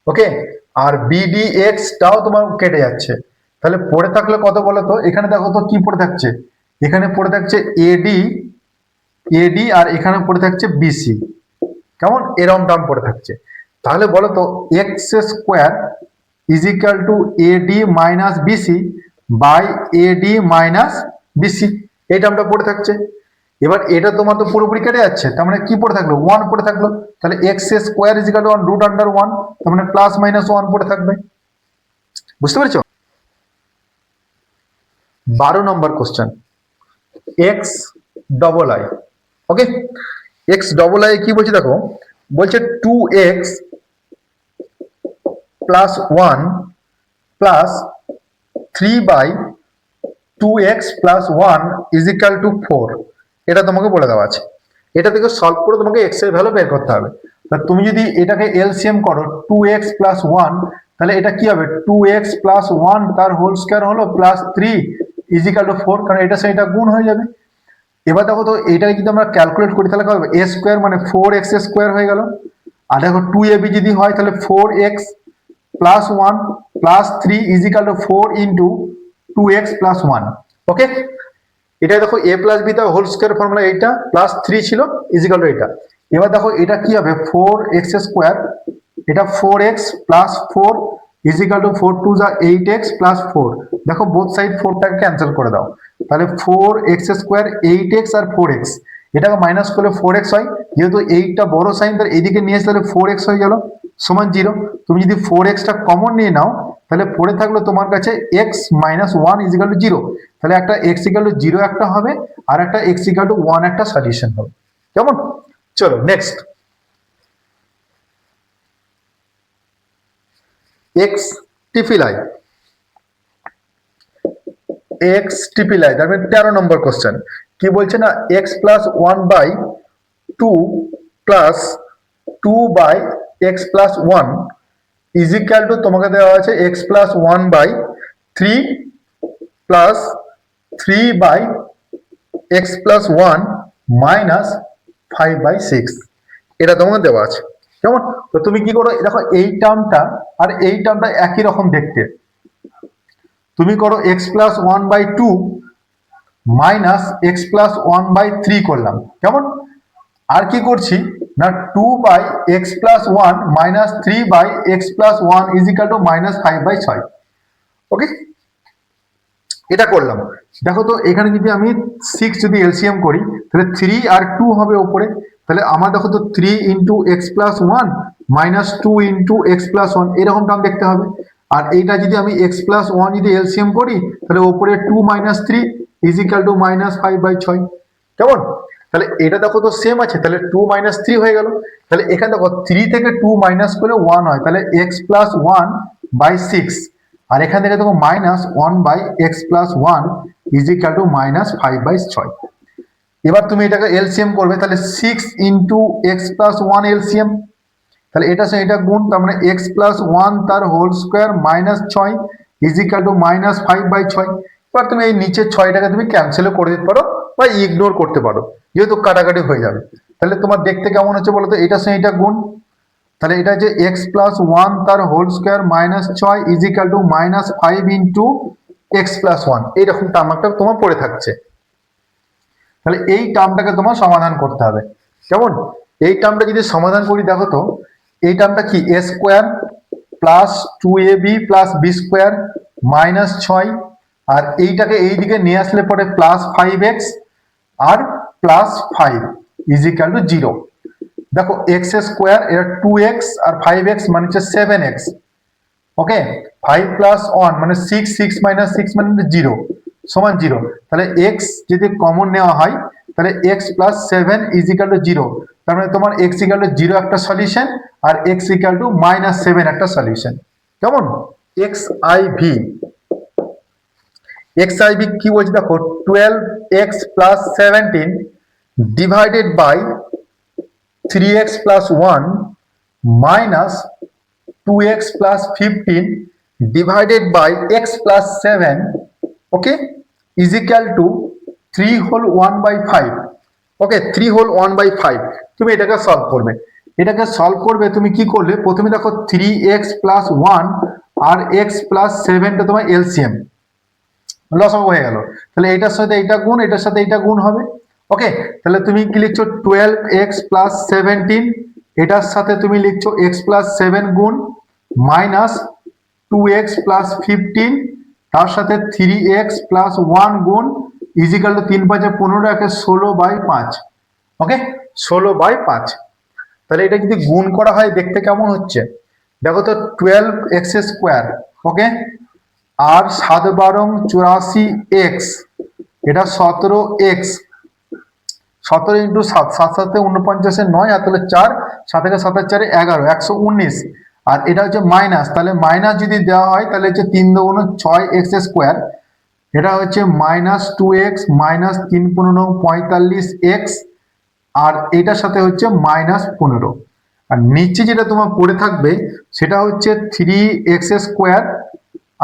ওকে, আর বিডি এক্স টাও তোমার কেটে যাচ্ছে, তাহলে পড়ে থাকলে কত বলো তো, এখানে দেখো তো কি পড়ে থাকছে, এখানে পড়ে থাকছে এডি এডি আর এখানে পড়ে থাকছে বিসি। কেমন এরম টার্ম পড়ে থাকছে। তাহলে বলো তো x square is equal to ad minus bc by ad minus bc, এই টার্মটা পড়ে থাকছে। এবার এটা তোমার তো পুরোপুরি কেটে যাচ্ছে, তার মানে কি পড়ে থাকলো, ওয়ান পড়ে থাকলো। তাহলে x square is equal to one root under one, তার মানে প্লাস মাইনাস ওয়ান পড়ে থাকবে। বুঝতে পেরেছো? 12 নম্বর question, x double i. Okay, x double i কি বলছে দেখো, বলছে 2x plus 1 plus 3/2x plus 1 is equal to 4। এটা তোমাকে বলে দেওয়া আছে। এটা থেকে সলভ করে তোমাকে এক্স এর ভ্যালু বের করতে হবে। তুমি যদি এটাকে এলসিএম করো 2x প্লাস 1, তাহলে এটা কি হবে, 2x প্লাস 1 তার হোল স্কোয়ার হলো প্লাস 3 ইজ ইকাল টু 4, কারণ এটা সেটা গুণ হয়ে যাবে। এবার দেখো তো এটাকে যদি আমরা ক্যালকুলেট করি তাহলে কি হবে, এ স্কোয়ার মানে 4x স্কোয়ার হয়ে গেল। আর দেখো 2ab যদি হয় তাহলে 4x plus 1 plus 3 is equal to 4 into 2x plus 1। ওকে, এটা দেখো এ প্লাস বি তার হোল স্কোয়ার ফর্মুলা এইটা, প্লাস 3 ছিল ইজ ইকাল টু এটা। এবার দেখো এটা কি হবে, 4x স্কোয়ার, এটা 4x plus 4 is equal to 4 two যা 8x প্লাস 4। দেখো বোথ সাইড 4টাকে ক্যান্সেল করে দাও, তাহলে 4x স্কোয়ার 8x আর 4x, এটাকে মাইনাস করলে 4x হয়। যেহেতু এইটা বড় সাইন তাহলে এইদিকে নিয়ে আসলে 4x হয়ে গেল সমান 0। তুমি যদি 4xটা কমন নিয়ে নাও তাহলে পড়ে থাকলো তোমার কাছে x minus 1 is equal to 0। তাহলে একটা x ইকাল টু 0 একটা হবে, আর একটা x ইকাল টু 1 একটা সলিউশন হবে। কেমন? চলো next, x triple I. X triple I তারপরে 13 নম্বর কোশ্চেন কি বলছে না, x plus 1/2 plus 2/x plus 1 is equal two তোমাকে দেওয়া আছে x plus 1/3 plus 3/x plus 1 minus 5/6। এটা তোমাকে দেওয়া আছে। কেমন? তো তুমি কি করো, দেখো এই টার্মটা আর এই টার্মটা একই রকম দেখতে, তুমি করো x plus 1/2 minus x plus 1/3 করলাম। কেমন? আর কি করছি না 2/x plus 1 minus 3/x plus 1 is equal to minus 5/6। ওকে, এটা করলাম। দেখো তো এখানে যদি আমি 6 যদি এলসিএম করি তাহলে 3 আর 2 হবে উপরে, তাহলে আমার দেখো তো 3 into x plus 1 minus 2 into x plus 1 এরকম টার্ম দেখতে হবে। আর এইটা যদি আমি এক্স প্লাস ওয়ান যদি এলসিএম করি তাহলে ওপরে 2 - 3 ইজিক্যাল টু -5/6। কেমন? তাহলে এটা দেখো তো সেম আছে, তাহলে 2 - 3 হয়ে গেল। তাহলে এখানে দেখো 3 থেকে 2 মাইনাস করলে 1 হয়, তাহলে এক্স প্লাস 1/6। আর এখান থেকে দেখো -1/x+1 ইজিক্যাল টু -5/6। এবার তুমি এটাকে এলসিএম করবে, তাহলে 6 ইন্টু এক্স প্লাস 1 এলসিএম, তাহলে এটার সঙ্গে এটা গুণ, তার মানে এক্স প্লাস 1 তার হোল স্কোয়ার -6 ইজিক্যাল টু -5/6। এবার তুমি এই নিচের 6টাকে তুমি ক্যান্সেলও করে দিতে পারো বা ইগনোর করতে পারো, যেহেতু কাটাকাটি হয়ে যাবে। তাহলে তোমার দেখতে কেমন হচ্ছে বলো তো, এটার সঙ্গে এটা গুণ, তাহলে এটা যে এক্স প্লাস 1 তার whole square -6 is equal to -5 into x plus 1, এইরকম টার্ম একটা তোমার পড়ে থাকছে। তাহলে এই টার্মটাকে তোমার সমাধান করতে হবে। কেমন? এই টার্মটা যদি সমাধান করি, দেখো তো এই টার্মটা কি, a square plus 2ab plus b square -6, আর এইটাকে এইদিকে নিয়ে আসলে পরে +5x আর +5 ইজিক্যাল টু 0। দেখো এক্স স্কোয়ার এটা 2x আর 5x মানে হচ্ছে 7x। ওকে, 5 প্লাস 1 মানে 6, 6 - 6 মানে 0 সমান 0। তাহলে x যদি কমন নেওয়া হয় তাহলে x প্লাস 7 ইজিক্যাল টু 0, তার মানে তোমার x ইকাল টু 0 একটা সলিউশন আর x ইকাল টু -7 একটা সলিউশন। কেমন? xib কি বলছি দেখো, 12x plus 17 divided by 3x plus 1 minus 2x plus 15 divided by x plus 7, okay, is equal to 3 whole 1/5, okay, 3 whole 1/5। তুমি এটাকে সলভ করবে, এটাকে সলভ করবে তুমি কি করলে, প্রথমে দেখো 3x plus 1 আর x plus 7 টা তোমার এলসিএম লসাগু হয়ে গেল, তাহলে এটার সাথে এটা গুণ, এটার সাথে এটা গুণ হবে। ওকে, তাহলে তুমি কি লিখছো 12x plus 17, এটার সাথে তুমি লিখছো x plus 7 গুণ মাইনাস 2x plus 15, তার সাথে 3x plus 1 গুণ ইজিক্যাল টু 3 × 5 = 15, একে 16/5। ওকে, 16/5। তাহলে এটা যদি গুণ করা হয় দেখতে কেমন হচ্ছে দেখো তো, 12x স্কোয়ার, ওকে, আর 7 × 12 = 84x, এটা 17x, 17 ইন্টু 7, 7 × 7 = 49, 9 আর তাহলে 4, 7 × 7 = 4 11, 119। আর এটা হচ্ছে মাইনাস, তাহলে মাইনাস যদি দেওয়া হয় তাহলে হচ্ছে 3 × 2 = 6x স্কোয়ার, এটা হচ্ছে -2x মাইনাস 3 × 15 = 45x, আর এটার সাথে হচ্ছে -15। আর নিচে যেটা তোমার পড়ে থাকবে সেটা হচ্ছে 3x স্কোয়ার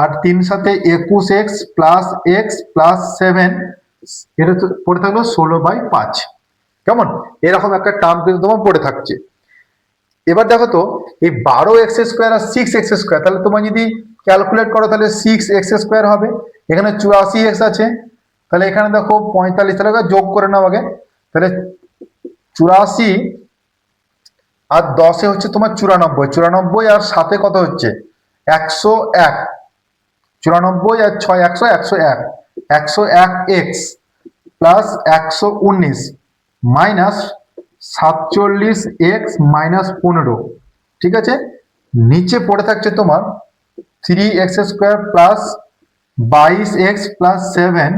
আর 3 সাথে 21x প্লাস x প্লাস 7, এটা পড়ে থাকলো 16/5। কেমন? এরকম একটা টার্ম কিন্তু তোমার পড়ে থাকছে। এবার দেখো তো এই 12x স্কোয়ার আর 6x স্কোয়ার, তাহলে তোমার যদি ক্যালকুলেট করো তাহলে 6x স্কোয়ার হবে, এখানে 84x আছে, তাহলে এখানে দেখো 45, তাহলে যোগ করে নাও আগে, তাহলে 84 আর 10 হচ্ছে তোমার 94, 94 আর 7 কত হচ্ছে 101, 94 আর 6 100, 101, 101x plus 119 minus 47x minus 15। ঠিক আছে, নিচে পড়ে থাকছে তোমার 3x square plus 22x plus 7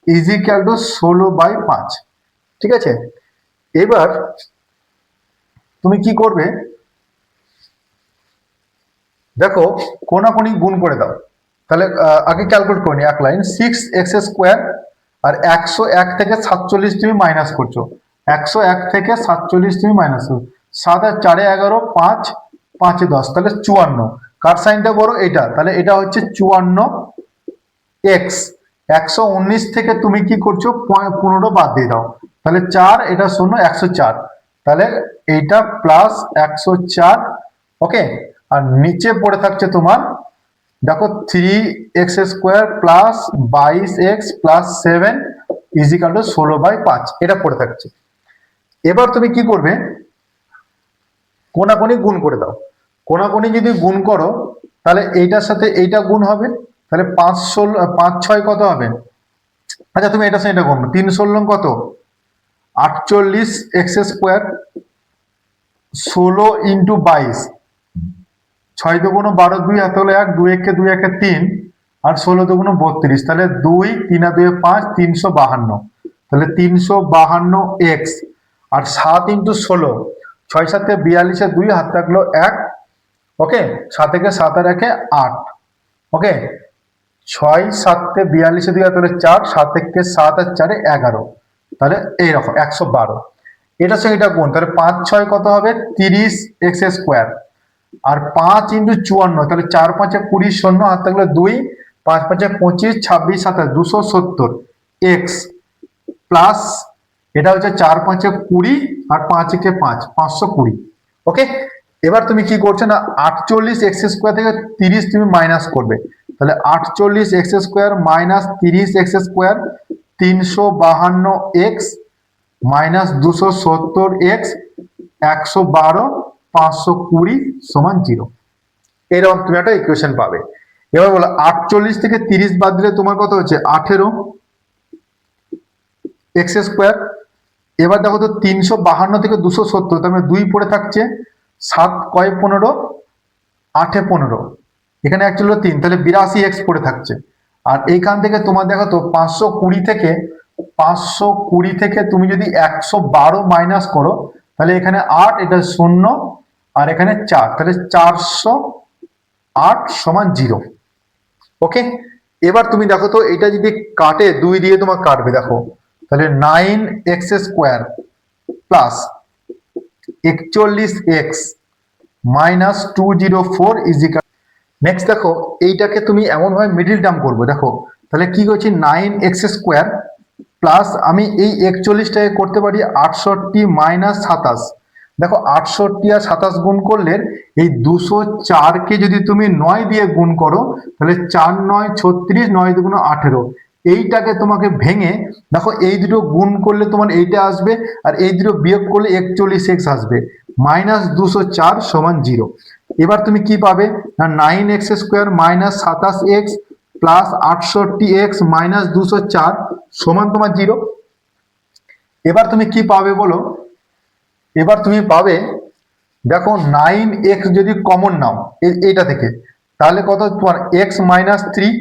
is equal two 16/5। ঠিক আছে, এবার তুমি কি করবে দেখো, কোনাকুনি গুণ করে দাও। তাহলে আগে ক্যালকুলেট করে নি, এক লাইন 6x স্কোয়ার আর 101 থেকে 47 তুমি মাইনাস করছো, 101 থেকে 47 তুমি মাইনাস করছো, 7 আর 4 11, 5 5 10, তাহলে 54। কার সাইনটা বড়? এটা, তাহলে এটা হচ্ছে 54x। 119 থেকে তুমি কি করছো 15 বাদ দিয়ে দাও, তাহলে 4, এটা 0, 104, তাহলে এইটা প্লাস 104। ওকে, আর নিচে পড়ে থাকছে তোমার দেখো 3x square plus 22x plus 7 is equal two 16/5, এটা পড়ে থাকছে। এবার তুমি কি করবে, কোনাকুনি গুণ করে দাও। কোনাকুনি যদি গুণ করো তাহলে এইটার সাথে এইটা গুণ হবে, তাহলে 5 6 কত হবে, আচ্ছা তুমি এটার সাথে এটা গুণ, 3 16 কত 48x স্কোয়ার, 16 × 22 6 দুগুণ 12 2 হাতে হলো 1, 2 একে 2 একে 3 আর 16 দুগুণ 32, তাহলে 2 3 আর 2 5 352, তাহলে 352 x আর 7 ইন্টু 16, 6 7 42 2 হাত থাকলো 1, ওকে 7 একে 7 আর 1 8, ওকে 6 7 42 2 হাত হলো 4, 7 একে 7 আর 4 11, তাহলে এইরকম 112। এটার সঙ্গে এটা গুণ, তাহলে 5 6 কত হবে 30 x স্কোয়ার আর 5 ইন্টু 54, তাহলে 4 5 20 শূন্য হাত থাকলে 2, 5 5 25 26 27 270 x প্লাস এটা হচ্ছে 4 5 20 আর 5 একে 5 520, ওকে। এবার তুমি কি করছো না 48 x স্কোয়ার থেকে 30 তুমি মাইনাস করবে, তাহলে 48 x square minus 30 x square 352 x minus 270 x 112 520 সমান 0, এরকম তুমি একটা ইকুয়েশন পাবে। এবার বলো 48 থেকে 30 বাদ দিলে তোমার কত হচ্ছে 18 x স্কোয়ার। এবার দেখো তো 352 থেকে 270, তার মানে 2 পড়ে থাকছে, 7 কয় 15 8 15, এখানে অ্যাকচুয়ালি 3, তাহলে 82 x পড়ে থাকছে। আর এইখান থেকে তোমার দেখো তো 520 থেকে তুমি যদি 112 মাইনাস করো, তাহলে এখানে 8 এটা 0 আর এখানে 4, তাহলে 408 সমান 0, ওকে। এবার তুমি দেখো তো এটা যদি কাটে 2 দিয়ে তোমার কাটবে, দেখো তাহলে 9x square plus 41x minus 204 is equal. Next দেখো এইটাকে তুমি এমন ভাবে মিডিল টার্ম করবে, দেখো তাহলে কি করছি 9x স্কোয়ার প্লাস আমি এই 41টাকে করতে পারি 68 মাইনাস 27, দেখো 68 আর 27 গুণ করলে এই 204 কে যদি তুমি 9 দিয়ে গুণ করো, তাহলে 4 9 36 9 দুগুণ 18, এইটাকে তোমাকে ভেঙে দেখো এই দুটো গুণ করলে তোমার এইটা আসবে আর এই দুটো বিয়োগ করলে 41x আসবে, মাইনাস 204 সমান 0। এবার তুমি কি পাবে না 9x square minus 27x plus 68x minus 204 সমান তোমার 0। এবার তুমি কি পাবে বলো, এবার তুমি পাবে দেখো 9x যদি কমন নাও এইটা থেকে, তাহলে কত তোমার x মাইনাস 3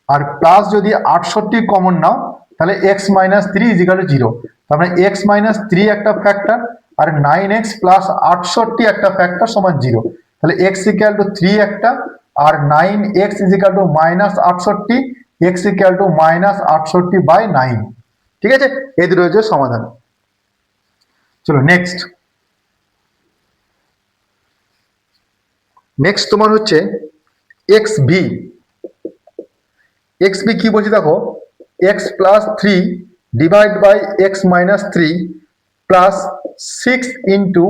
আর প্লাস যদি 68 কমন নাও, তাহলে x মাইনাস 3 ইজিক্যাল টু 0, তার মানে x মাইনাস 3 একটা ফ্যাক্টর আর 9x প্লাস 68 একটা ফ্যাক্টর সমান 0, তাহলে x ইকুয়াল টু 3 একটা আর 9x equal to minus 68, x equal to minus 68/9, ঠিক আছে। এই দুটো হচ্ছে সমাধান। চলো নেক্সট, নেক্সট তোমার হচ্ছে xb। xb কি বলছি দেখো x plus 3 divide by x minus 3 plus 6 into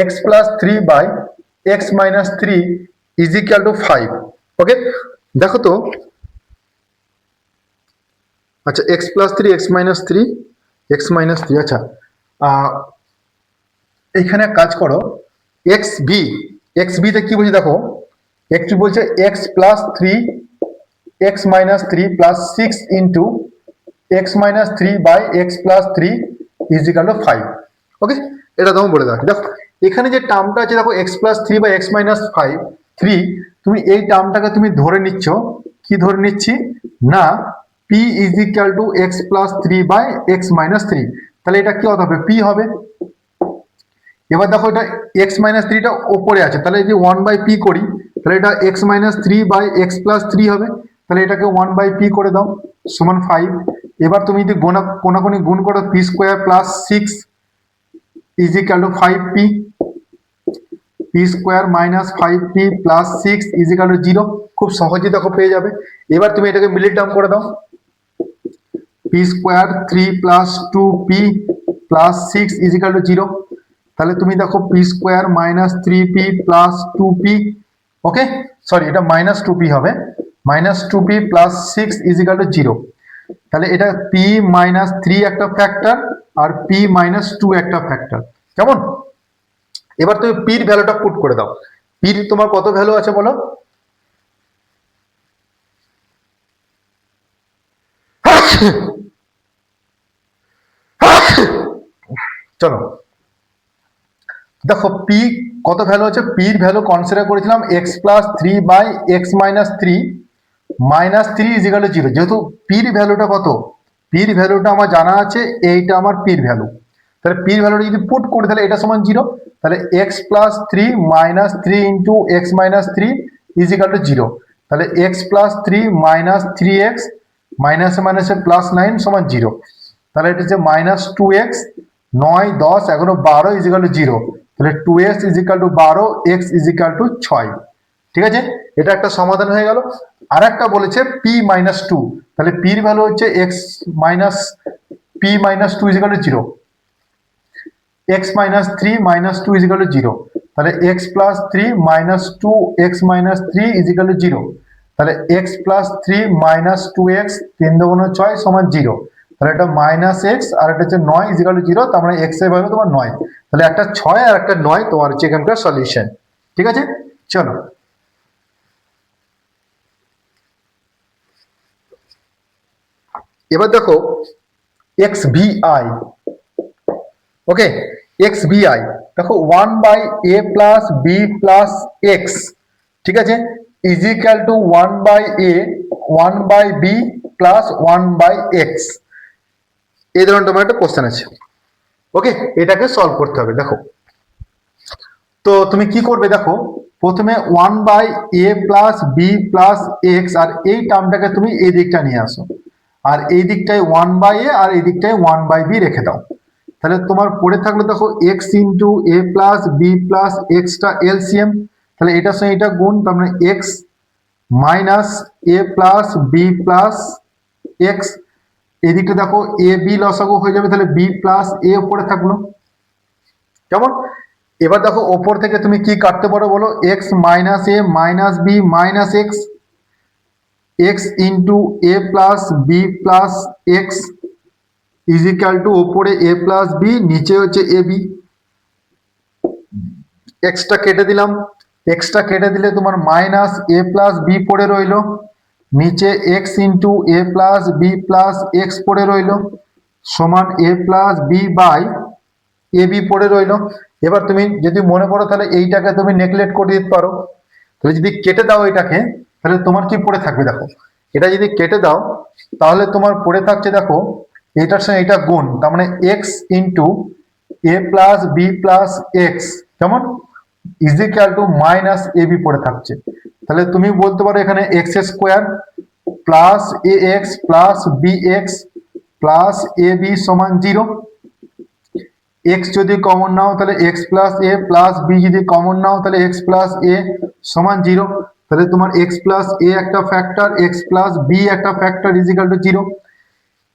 x plus 3 by x minus 3 is equal to 5, okay. দেখো তো আচ্ছা x plus 3 x minus 3 x minus 3, আচ্ছা এইখানে কাজ করো xb, xb তে কি বলছি দেখো xb বলছে x plus 3 x minus 3 plus 6 into x minus 3 by x plus 3 is equal to 5, okay. এটা তোমার বলে দাও, দেখো এখানে যে টার্মটা আছে দেখো x plus 3 by x minus 3, তুমি এই টার্মটাকে তুমি ধরে নিচ্ছ, কি ধরে নিচ্ছি না p is equal to x plus 3 by x minus 3, তাহলে এটা কি হবে p হবে। এবার দেখো এটা x মাইনাস 3টা ওপরে আছে, তাহলে যদি 1/p করি তাহলে এটা x minus 3 by x plus 3 হবে, তাহলে এটাকে 1/p করে দাও সমান 5। এবার তুমি যদি কোনাকুনি গুণ করো p square plus 6 is equal two 5p, p square minus 5p plus 6 is equal to 0, খুব সহজেই দেখো পেয়ে যাবে। এবার তুমি এটাকে মিডল টার্ম করে দাও, p square 3 plus 2p plus 6 is equal to 0, তাহলে তুমি দেখো p square minus 3p plus 2p, ওকে সরি এটা মাইনাস 2p হবে, minus 2p plus 6 is equal to 0, তাহলে এটা p মাইনাস 3 একটা ফ্যাক্টর আর p মাইনাস 2 একটা ফ্যাক্টর, কেমন। এবার তুমি p এর ভ্যালুটা পুট করে দাও, p এর তোমার কত ভ্যালু আছে বলো, চলো দেখো p কত ভ্যালু হচ্ছে, পির ভ্যালু কনসিডার করেছিলাম x plus three by x minus three is equal to zero. যেহেতু পির ভ্যালুটা কত, পির ভ্যালুটা আমার জানা আছে, এইটা আমার পির ভ্যালু, তাহলে পির ভ্যালুটা যদি পুট করি তাহলে এটা সমান জিরো। তাহলে x plus three minus three into x minus three is equal to zero. তাহলে x plus three minus three x মাইনাসে মাইনাসে প্লাস নাইন সমান জিরো। তাহলে এটা হচ্ছে মাইনাস টু এক্স, নয় দশ এগারো বারো ইজ ইকাল টু জিরো। তাহলে two x is equal to বারো, এক্স ইজ ইকাল টু ছয়। ঠিক আছে, এটা একটা সমাধান হয়ে গেল। আর একটা বলেছে পি মাইনাস টু, তাহলে পির ভ্যালু হচ্ছে x minus p minus two is equal to zero, x minus three minus two is equal to zero. তাহলে x plus three minus two x minus three is equal to zero. তাহলে x plus three minus two x তিন দুগুণ ছয় সমান zero. তাহলে এটা minus x আর এটা হচ্ছে নয় ইজ ইকাল টু জিরো, তার মানে এক্স এর ভ্যালু তোমার নয়। তাহলে একটা ছয় আর একটা নয় তোমার হচ্ছে এখানকার সলিউশন। ঠিক আছে, চলো এবার দেখো x v i. Okay, x v i দেখো one by a plus b plus x, ঠিক আছে, is equal to one by a one by b plus one by x. এই ধরনের তোমার একটা কোশ্চেন আছে। ওকে, এটাকে সলভ করতে হবে। দেখো তো তুমি কি করবে, দেখো প্রথমে one by a plus b plus x, আর এই টার্মটাকে তুমি এই দিকটা নিয়ে আসো, আর এই দিকটায় ওয়ান বাই এ আর এই দিকটায় ওয়ান বাই বি রেখে দাও। তাহলে তোমার পড়ে থাকলো দেখো x into a plus b plus এক্সটা এলসিএম, তাহলে এটার সঙ্গে এটা গুণ, তার মানে x minus a plus b plus x. এদিকে দেখো এ বি লসাগু হয়ে যাবে, তাহলে বি প্লাস এ উপরে থাকলো। কেমন, এবার দেখো ওপর থেকে তুমি কি কাটতে পারো বলো, x minus a minus b minus x, x into a plus b plus x is equal to ওপরে এ প্লাস বি নিচে হচ্ছে এ বি। এক্সটা কেটে দিলাম, এক্সটা কেটে দিলে তোমার মাইনাস এ প্লাস বি পড়ে রইল, নিচে x into a plus b plus x পড়ে রইল সমান a plus b by a b পড়ে রইল। এবার তুমি যদি মনে করো তাহলে এইটাকে তুমি নেগলেক্ট করে দিতে পারো, তাহলে যদি কেটে দাও এটাকে তাহলে তোমার কি পড়ে থাকবে, দেখো এটা যদি কেটে দাও তাহলে তোমার পড়ে থাকছে দেখো এটার সঙ্গে এটা গুণ, তার মানে x into a plus b plus x কেমন is equal to minus a b পড়ে থাকছে। তাহলে তুমি বলতে পারো এখানে x square plus a x plus b x plus a b সমান জিরো। এক্স যদি কমন নাও তাহলে x plus a plus b যদি কমন নাও তাহলে এক্স প্লাস এ সমান জিরো। তাহলে তোমার এক্স প্লাস এ একটা ফ্যাক্টর, এক্স প্লাস বি একটা factor is equal to zero.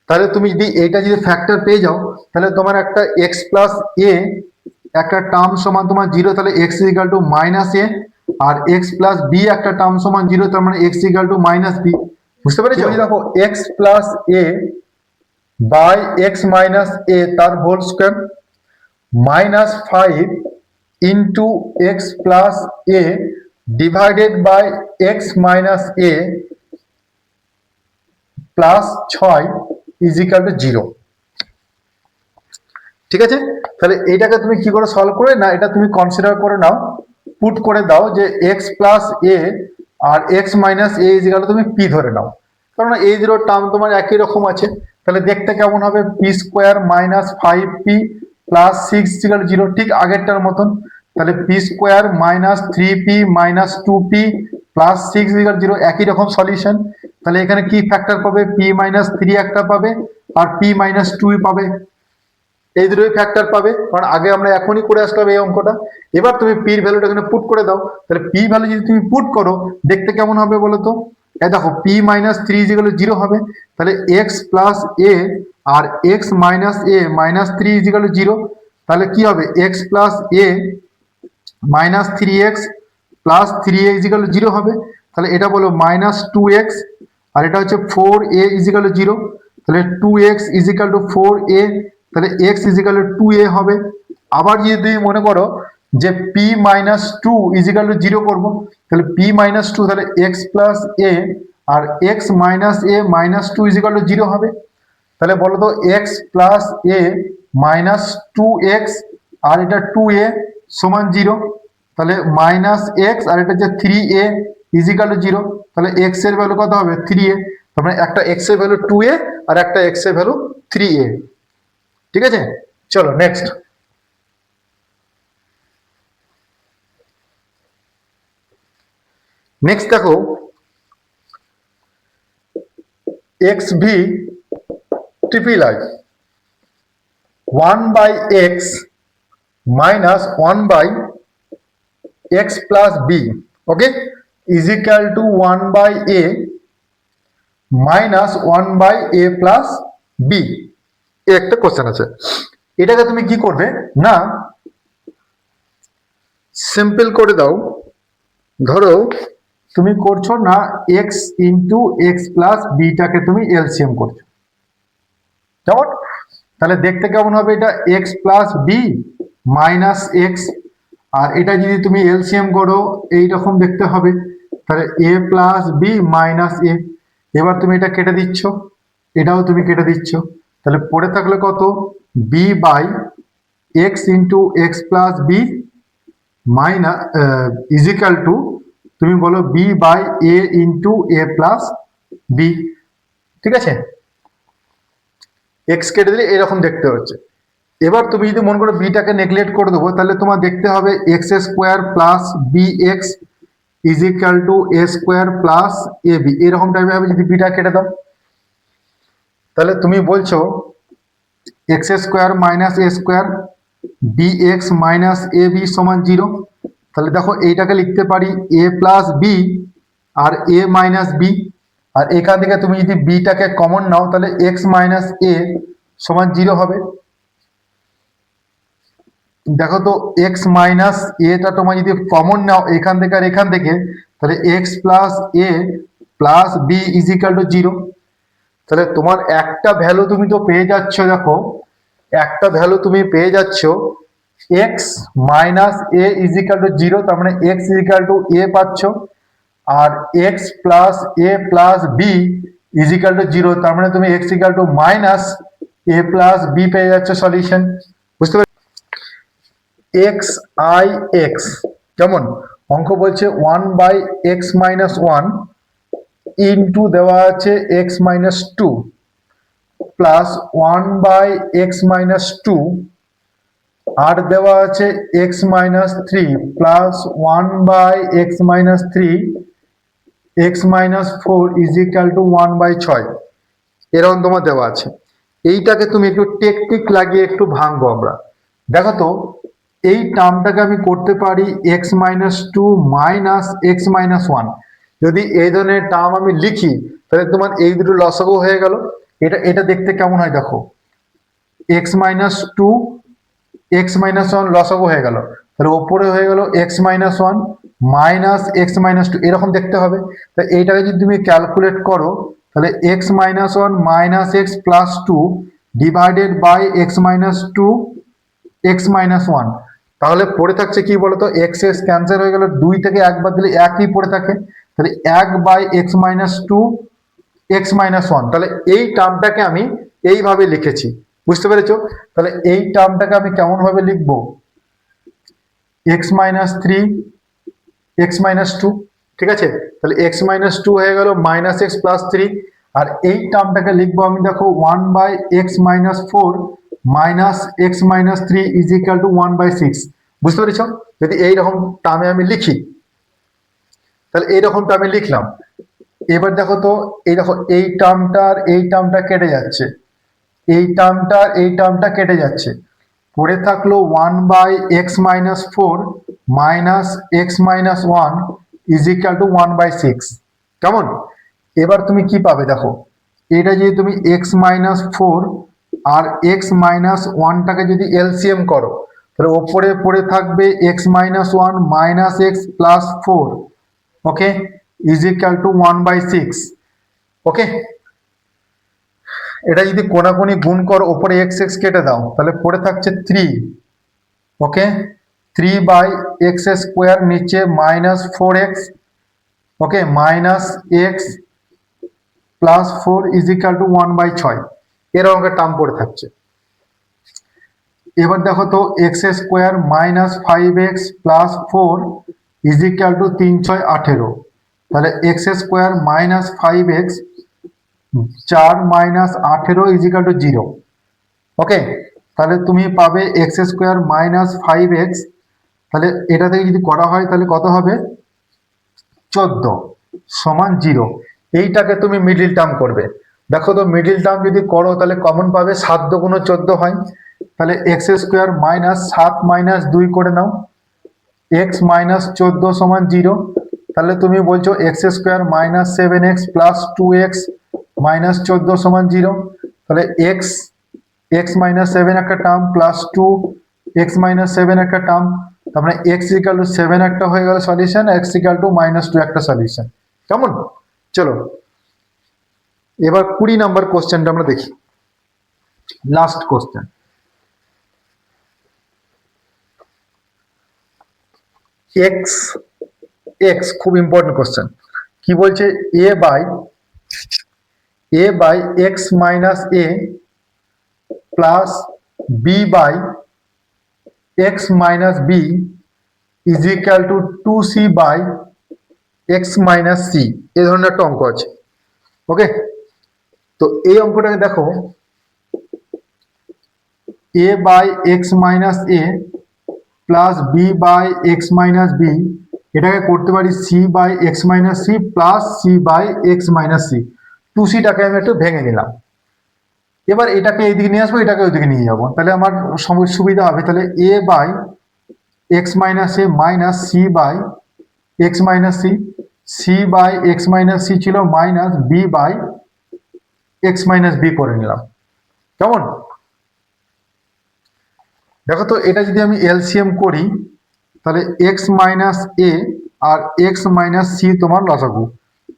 তাহলে তুমি যদি এটা যদি ফ্যাক্টর পেয়ে যাও তাহলে তোমার একটা এক্স প্লাস এ একটা টার্ম সমান তোমার জিরো, তাহলে x is equal to minus a, আর এক্স প্লাস বি একটা টার্ম সমান জিরো, তার মানে x is equal to minus b. বুঝতে পেরেছো? দেখো x plus a by x minus a তার whole square minus five into x plus a divided by x minus a plus ছয় is equal to zero. ঠিক আছে, তাহলে এইটাকে তুমি কি করে সলভ করে না, এটা তুমি কনসিডার করে নাও, পুট করে দাও যে এক্স প্লাস এ আর x minus a is equal to তুমি পি ধরে নাও, কারণ এই জিরো টার্ম তোমার একই রকম আছে। তাহলে দেখতে কেমন হবে, p square minus five p plus six equal to zero, ঠিক আগেরটার মতন। তাহলে p square minus three p minus two p plus six equal zero, একই রকম সলিউশন। তাহলে এখানে কি ফ্যাক্টর পাবে, পি মাইনাস থ্রি একটা পাবে আর পি মাইনাস টু পাবে, এই দুটোই ফ্যাক্টর পাবে, কারণ আগে আমরা এখনই করে আসলাম এই অঙ্কটা। এবার তুমি পির ভ্যালুটা এখানে পুট করে দাও, তাহলে পি ভ্যালু যদি তুমি পুট করো দেখতে কেমন হবে বলো তো, এই দেখো p minus three is equal to zero হবে, তাহলে এক্স প্লাস এ আর x minus a minus three is equal to zero, তাহলে কি হবে x plus a minus three x plus three a is equal to zero হবে। তাহলে এটা বলো মাইনাস টু এক্স আর এটা হচ্ছে four a is equal to zero, তাহলে two x is equal to four a, তাহলে x is equal to two a হবে। আবার যদি তুমি মনে করো যে p minus two is equal to zero করবো, তাহলে পি মাইনাস টু, তাহলে এক্স প্লাস এ আর x minus a minus two is equal to zero হবে। তাহলে বলো তো x plus a minus two x আর এটা টু এ সমান জিরো। তাহলে মাইনাস এক্স আর এটা হচ্ছে 3a ইজিক্যাল টু 0, তাহলে এক্স এর ভ্যালু কত হবে 3a, তার মানে একটা এক্স এর ভ্যালু 2a আর একটা এক্স এর ভ্যালু 3a। ঠিক আছে, চলো নেক্সট। নেক্সট দেখো x V triple I 1/x minus 1/x plus b, okay, is equal to 1/a minus 1/a plus b। একটা কোশ্চেন আছে, এটাকে তুমি কি করবে না সিম্পল করে দাও। ধরো তুমি করছো না x ইন্টু এক্স প্লাস বিটাকে তুমি এলসিএম করছো, কেমন? তাহলে দেখতে কেমন হবে এটা x plus b minus x, আর এটা যদি তুমি এলসিএম করো এইরকম দেখতে হবে, তাহলে a প্লাস বি মাইনাস এ। এবার তুমি এটা কেটে দিচ্ছ, এটাও তুমি কেটে দিচ্ছ, তাহলে পড়ে থাকলে কত b by x into x plus b minus is equal to তুমি বলো b by a into a plus b. ঠিক আছে, এক্স কেটে দিলে এরকম দেখতে হচ্ছে। এবার তুমি যদি মনে করো বিটাকে নেগলেক্ট করে দেবো, তাহলে তোমার দেখতে হবে x square plus b x is equal to a square plus a b, এরকম টাইপের হবে যদি বিটা কেটে দাও। তাহলে তুমি বলছো x square minus A square b x minus a b সমান 0। তাহলে দেখো এইটাকে লিখতে পারি এ প্লাস বি আর এ মাইনাস বি, আর এখান থেকে তুমি যদি বিটাকে কমন নাও তাহলে এক্স মাইনাস এ সমান 0 হবে। দেখো তো এক্স মাইনাস এটা তোমার যদি কমন নাও এখান থেকে আর এখান থেকে, তাহলে x plus a plus B is equal to 0। তাহলে তোমার একটা ভ্যালু তুমি তো পেয়ে যাচ্ছ, দেখো একটা ভ্যালু তুমি পেয়ে যাচ্ছ x minus a is equal to 0, তার মানে x is equal to a পাচ্ছ, আর x plus a plus B is equal to 0, তার মানে তুমি x equal to minus a plus b পেয়ে যাচ্ছ সলিউশন। বুঝতে পারছো? এক্স আই এক্স কেমন অঙ্ক বলছে 1/x মাইনাস 1 ইন্টু দেওয়া আছে x minus 2 plus 1/x minus 2 আর দেওয়া আছে x minus 3 plus 1/x minus 3 x minus 4 is equal two 1/6, এরকম তোমার দেওয়া আছে। এইটাকে তুমি একটু টেকনিক লাগিয়ে একটু ভাঙবো আমরা। দেখো তো এই টার্মটাকে আমি করতে পারি x minus 2 minus x minus 1। যদি এই ধরনের টার্ম আমি লিখি তাহলে তোমার এই দুটো লসাগু হয়ে গেল। এটা এটা দেখতে কেমন হয় দেখো, এক্স মাইনাস 2 এক্স মাইনাস 1 লসাগু হয়ে গেল, তাহলে ওপরে হয়ে গেল x minus 1 minus x minus 2, এরকম দেখতে হবে। তো এইটাকে যদি তুমি ক্যালকুলেট করো তাহলে x minus 1 minus x plus 2 divided by x minus 2 x minus 1, তাহলে পড়ে থাকছে কি বলতো এক্স এক্স ক্যান্সেল হয়ে গেল, 2 থেকে 1 বাদ দিলে 1ই পড়ে থাকে, তাহলে 1/x মাইনাস 2 এক্স মাইনাস 1। তাহলে এই টার্মটাকে আমি এইভাবে লিখেছি, বুঝতে পেরেছো? তাহলে এই টার্মটাকে আমি কেমন ভাবে লিখবো, এক্স মাইনাস 3 এক্স মাইনাস 2। ঠিক আছে, তাহলে এক্স মাইনাস 2 হয়ে গেল মাইনাস এক্স প্লাস 3, আর এই টার্মটাকে লিখবো আমি দেখো 1/x minus 4 minus x minus 3 is equal two 1/6। বুঝতে পেরেছো? যদি এইরকম টার্মে আমি লিখি তাহলে এইরকমটা আমি লিখলাম। এবার দেখো তো এই দেখো এই টার্মটার এই টার্মটা কেটে যাচ্ছে, এই টার্মটার এই টার্মটা কেটে যাচ্ছে, পড়ে থাকলো 1/x minus 4 minus x minus 1 is equal two 1/6। কেমন? এবার তুমি কি পাবে দেখো, এটা যদি তুমি x মাইনাস 4 আর x মাইনাস 1টাকে যদি এলসিএম করো তাহলে ওপরে পড়ে থাকবে x minus 1 minus x plus 4, okay, is equal two 1/6। ওকে, এটা যদি কোনাকুনি গুণ করো ওপরে এক্স এক্স কেটে দাও তাহলে পড়ে থাকছে 3, ওকে, 3/x স্কোয়ার নিচে minus 4x, okay, minus x plus 4 is equal two 1/6, এরকম একটা টার্ম পড়ে থাকছে। এবার দেখো তো x square minus 5x plus 4 is equal two 3 6 18। তাহলে x square minus 5x 4 minus 18 is equal to 0। Okay, তাহলে তুমি পাবে এক্স স্কোয়ার মাইনাস 5x, তাহলে এটা থেকে যদি করা হয় তাহলে কত হবে 14 সমান 0। এইটাকে তুমি মিডিল টার্ম করবে। দেখো তো মিডিল টার্ম যদি করো তাহলে কমন পাবে 7 দুগুণ 14 হয়, তাহলে এক্স স্কোয়ার মাইনাস 7 মাইনাস 2 করে নাও, এক্স মাইনাস 14 সমান 0। তাহলে তুমি বলছো x square minus 7x plus 2x minus 14 সমান 0। তাহলে এক্স এক্স মাইনাস 7 একটা টার্ম প্লাস 2 এক্স মাইনাস 7 একটা টার্ম, তার মানে এক্স ইকাল টু 7 একটা হয়ে গেল সলিউশন, এক্স ইকাল টু -2 একটা সলিউশন। কেমন? চলো এবার 20 নম্বর কোশ্চেনটা আমরা দেখি, লাস্ট কোশ্চেন। এক্স এক্স খুব ইম্পর্টেন্ট কোশ্চেন। কি বলছে? A by x minus a plus b by x minus b is equal to 2c by x minus c. এই ধরনের একটা অঙ্ক আছে। ওকে, তো এই অঙ্কটাকে দেখো, a by x minus a plus b by x minus b, এটাকে করতে পারি c by x minus c plus c by x minus c. 2cটাকে আমি একটু ভেঙে নিলাম। এবার এটাকে এইদিকে নিয়ে আসবো, এটাকে ওইদিকে নিয়ে যাবো, তাহলে আমার সুবিধা হবে। তাহলে a by x minus a minus c by x minus c, c by x minus c ছিল minus b by x minus b করে নিলাম। কেমন? দেখো তো এটা যদি আমি এলসিএম করি তাহলে এক্স মাইনাস এ আর এক্স মাইনাস সি তোমার লসাগু,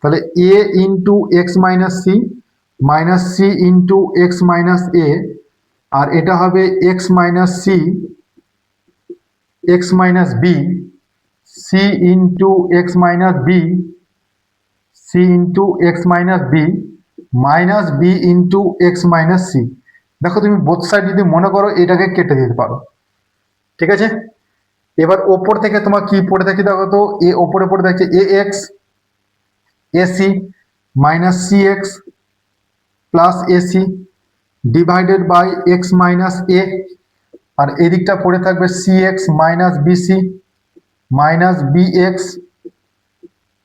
তাহলে a into x minus c minus c into x minus a, আর এটা হবে x minus c x minus b, c into x minus b c into x minus b minus b into x minus c. দেখো তুমি both side যদি মনে করো এটাকে কেটে দিতে পারো। ঠিক আছে, এবার ওপর থেকে তোমার কি পড়ে থাকি দেখো তো, এ ওপরে পড়ে থাকছে a x a c minus c x plus a c divided by x minus a, আর এদিকটা পড়ে থাকবে c x minus b c minus b x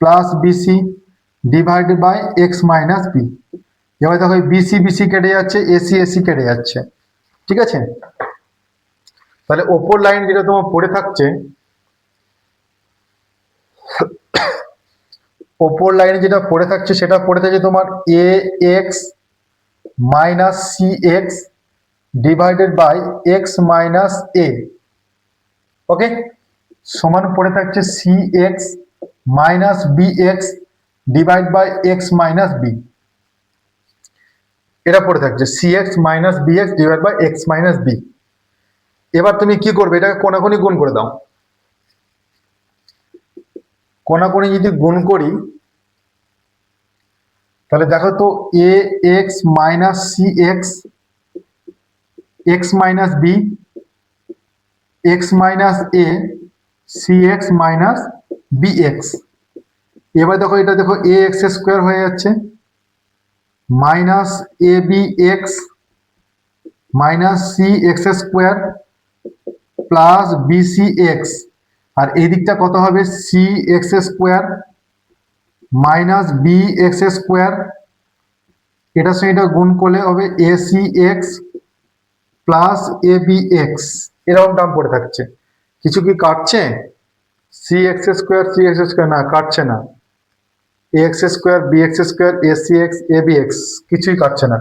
plus b c divided by x minus b. এবার দেখো বিসি বিসি কেটে যাচ্ছে, এসি এসি কেটে যাচ্ছে। ঠিক আছে, তাহলে ওপর লাইন যেটা তোমার পড়ে থাকছে, ওপর লাইনে যেটা পড়ে থাকছে সেটা পড়ে থাকছে তোমার a x minus c x divided by x minus a. Okay, সমান পড়ে থাকছে c x minus b x divide by x minus b. এটা পড়ে থাকছে c x minus b x divide by x minus b. এবার তুমি কি করবে? এটাকে কোনাকুনি গুণ করে দাও। কোনাকুনি যদি গুণ করি তাহলে দেখো তো a x minus c x x minus b x minus a c x minus b x. এবার দেখো এটা দেখো এ এক্স স্কোয়ার হয়ে যাচ্ছে minus a b x minus c x square plus b c x, আর এই দিকটা কত হবে c x square minus b x square, এটার সঙ্গে এটা গুণ করলে হবে a c x plus a b x. এরকম দাম পড়ে থাকছে। কিছু কি কাটছে? সি এক্স স্কোয়ার না, কাটছে না। A x square b x square a c x a b x কিছুই কাটছে না।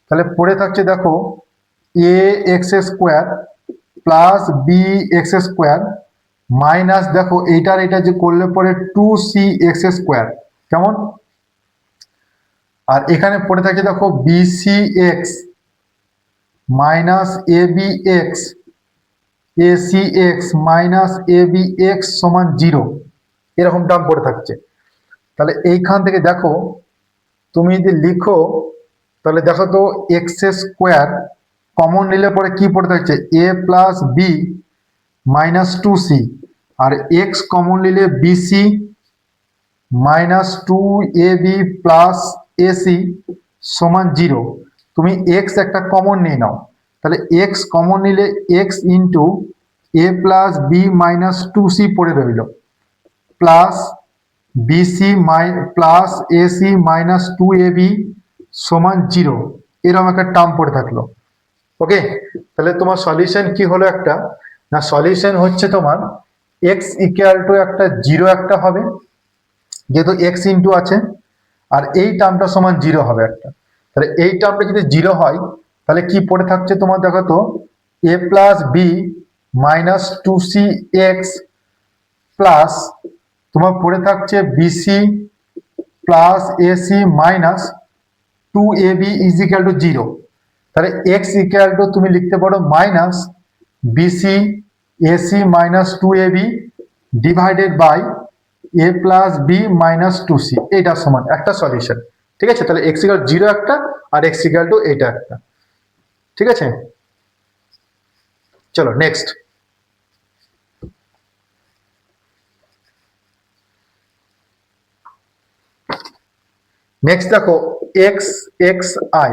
তাহলে পড়ে থাকছে দেখো a x square plus b x square minus দেখো এইটার এটা যে করলে পরে 2c এক্স স্কোয়ার। কেমন? আর এখানে পড়ে থাকে দেখো bc x minus a b x a c x minus a b x সমান 0। এরকম টার্ম পড়ে থাকছে। তাহলে এইখান থেকে দেখো তুমি যদি লিখো তাহলে দেখো তো এক্স স্কোয়ার কমন নিলে পরে কি পড়ে থাকছে a plus b minus two c, আর এক্স কমন নিলে b c minus two a b plus a c সমান 0। তুমি এক্স একটা কমন নিয়ে নাও, তাহলে এক্স কমন নিলে x into a plus b minus two c পড়ে রইল, plus b c plus a c minus two a b সমান 0, এরকম একটা টার্ম পড়ে থাকলো। ওকে, তাহলে তোমার সলিউশন কি হলো একটা না, সলিউশন হচ্ছে তোমার এক্স ইকুয়াল টু একটা 0 একটা হবে, যেহেতু এক্স ইন্টু আছে, আর এই টার্মটা সমান 0 হবে একটা। তাহলে এই টার্মটা যদি 0 হয় তাহলে কি পড়ে থাকছে তোমার দেখো তো, a plus b minus two c x plus তোমার পড়ে থাকছে b c plus a c minus two a b is equal to 0। তাহলে এক্স ইকুয়াল টু তুমি লিখতে পারো minus b c a c minus two a b divided by a plus b minus two c, এইটা সমান একটা সলিউশন। ঠিক আছে, তাহলে এক্স ইকুয়াল 0 একটা আর এক্স ইকুয়াল টু এইটা একটা। ঠিক আছে, চলো নেক্সট। নেক্সট দেখো এক্স এক্স আই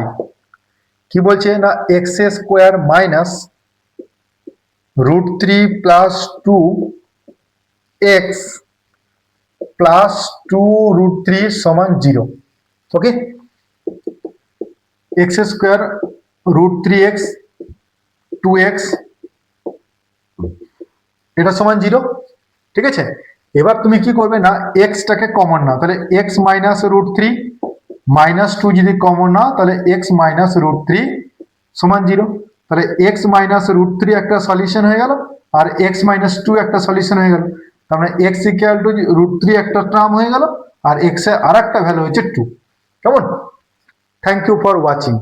কি বলছে না, x square minus √3 plus two x plus two √3 সমান 0। ওকে, এক্স স্কোয়ার √3x 2x এটা সমান 0। ঠিক আছে, এবার তুমি কি করবে না, এক্সটাকে কমন নাও, তাহলে এক্স মাইনাস √3 মাইনাস টু যদি কমন নাও তাহলে এক্স মাইনাস √3 সমান 0। তাহলে এক্স মাইনাস √3 একটা সলিউশন হয়ে গেল, আর এক্স মাইনাস টু একটা সলিউশন হয়ে গেল। তার মানে এক্স ইকুয়াল টু √3 একটা টার্ম হয়ে গেল, আর এক্স এর আর একটা ভ্যালু হচ্ছে 2। কেমন? Thank you for watching.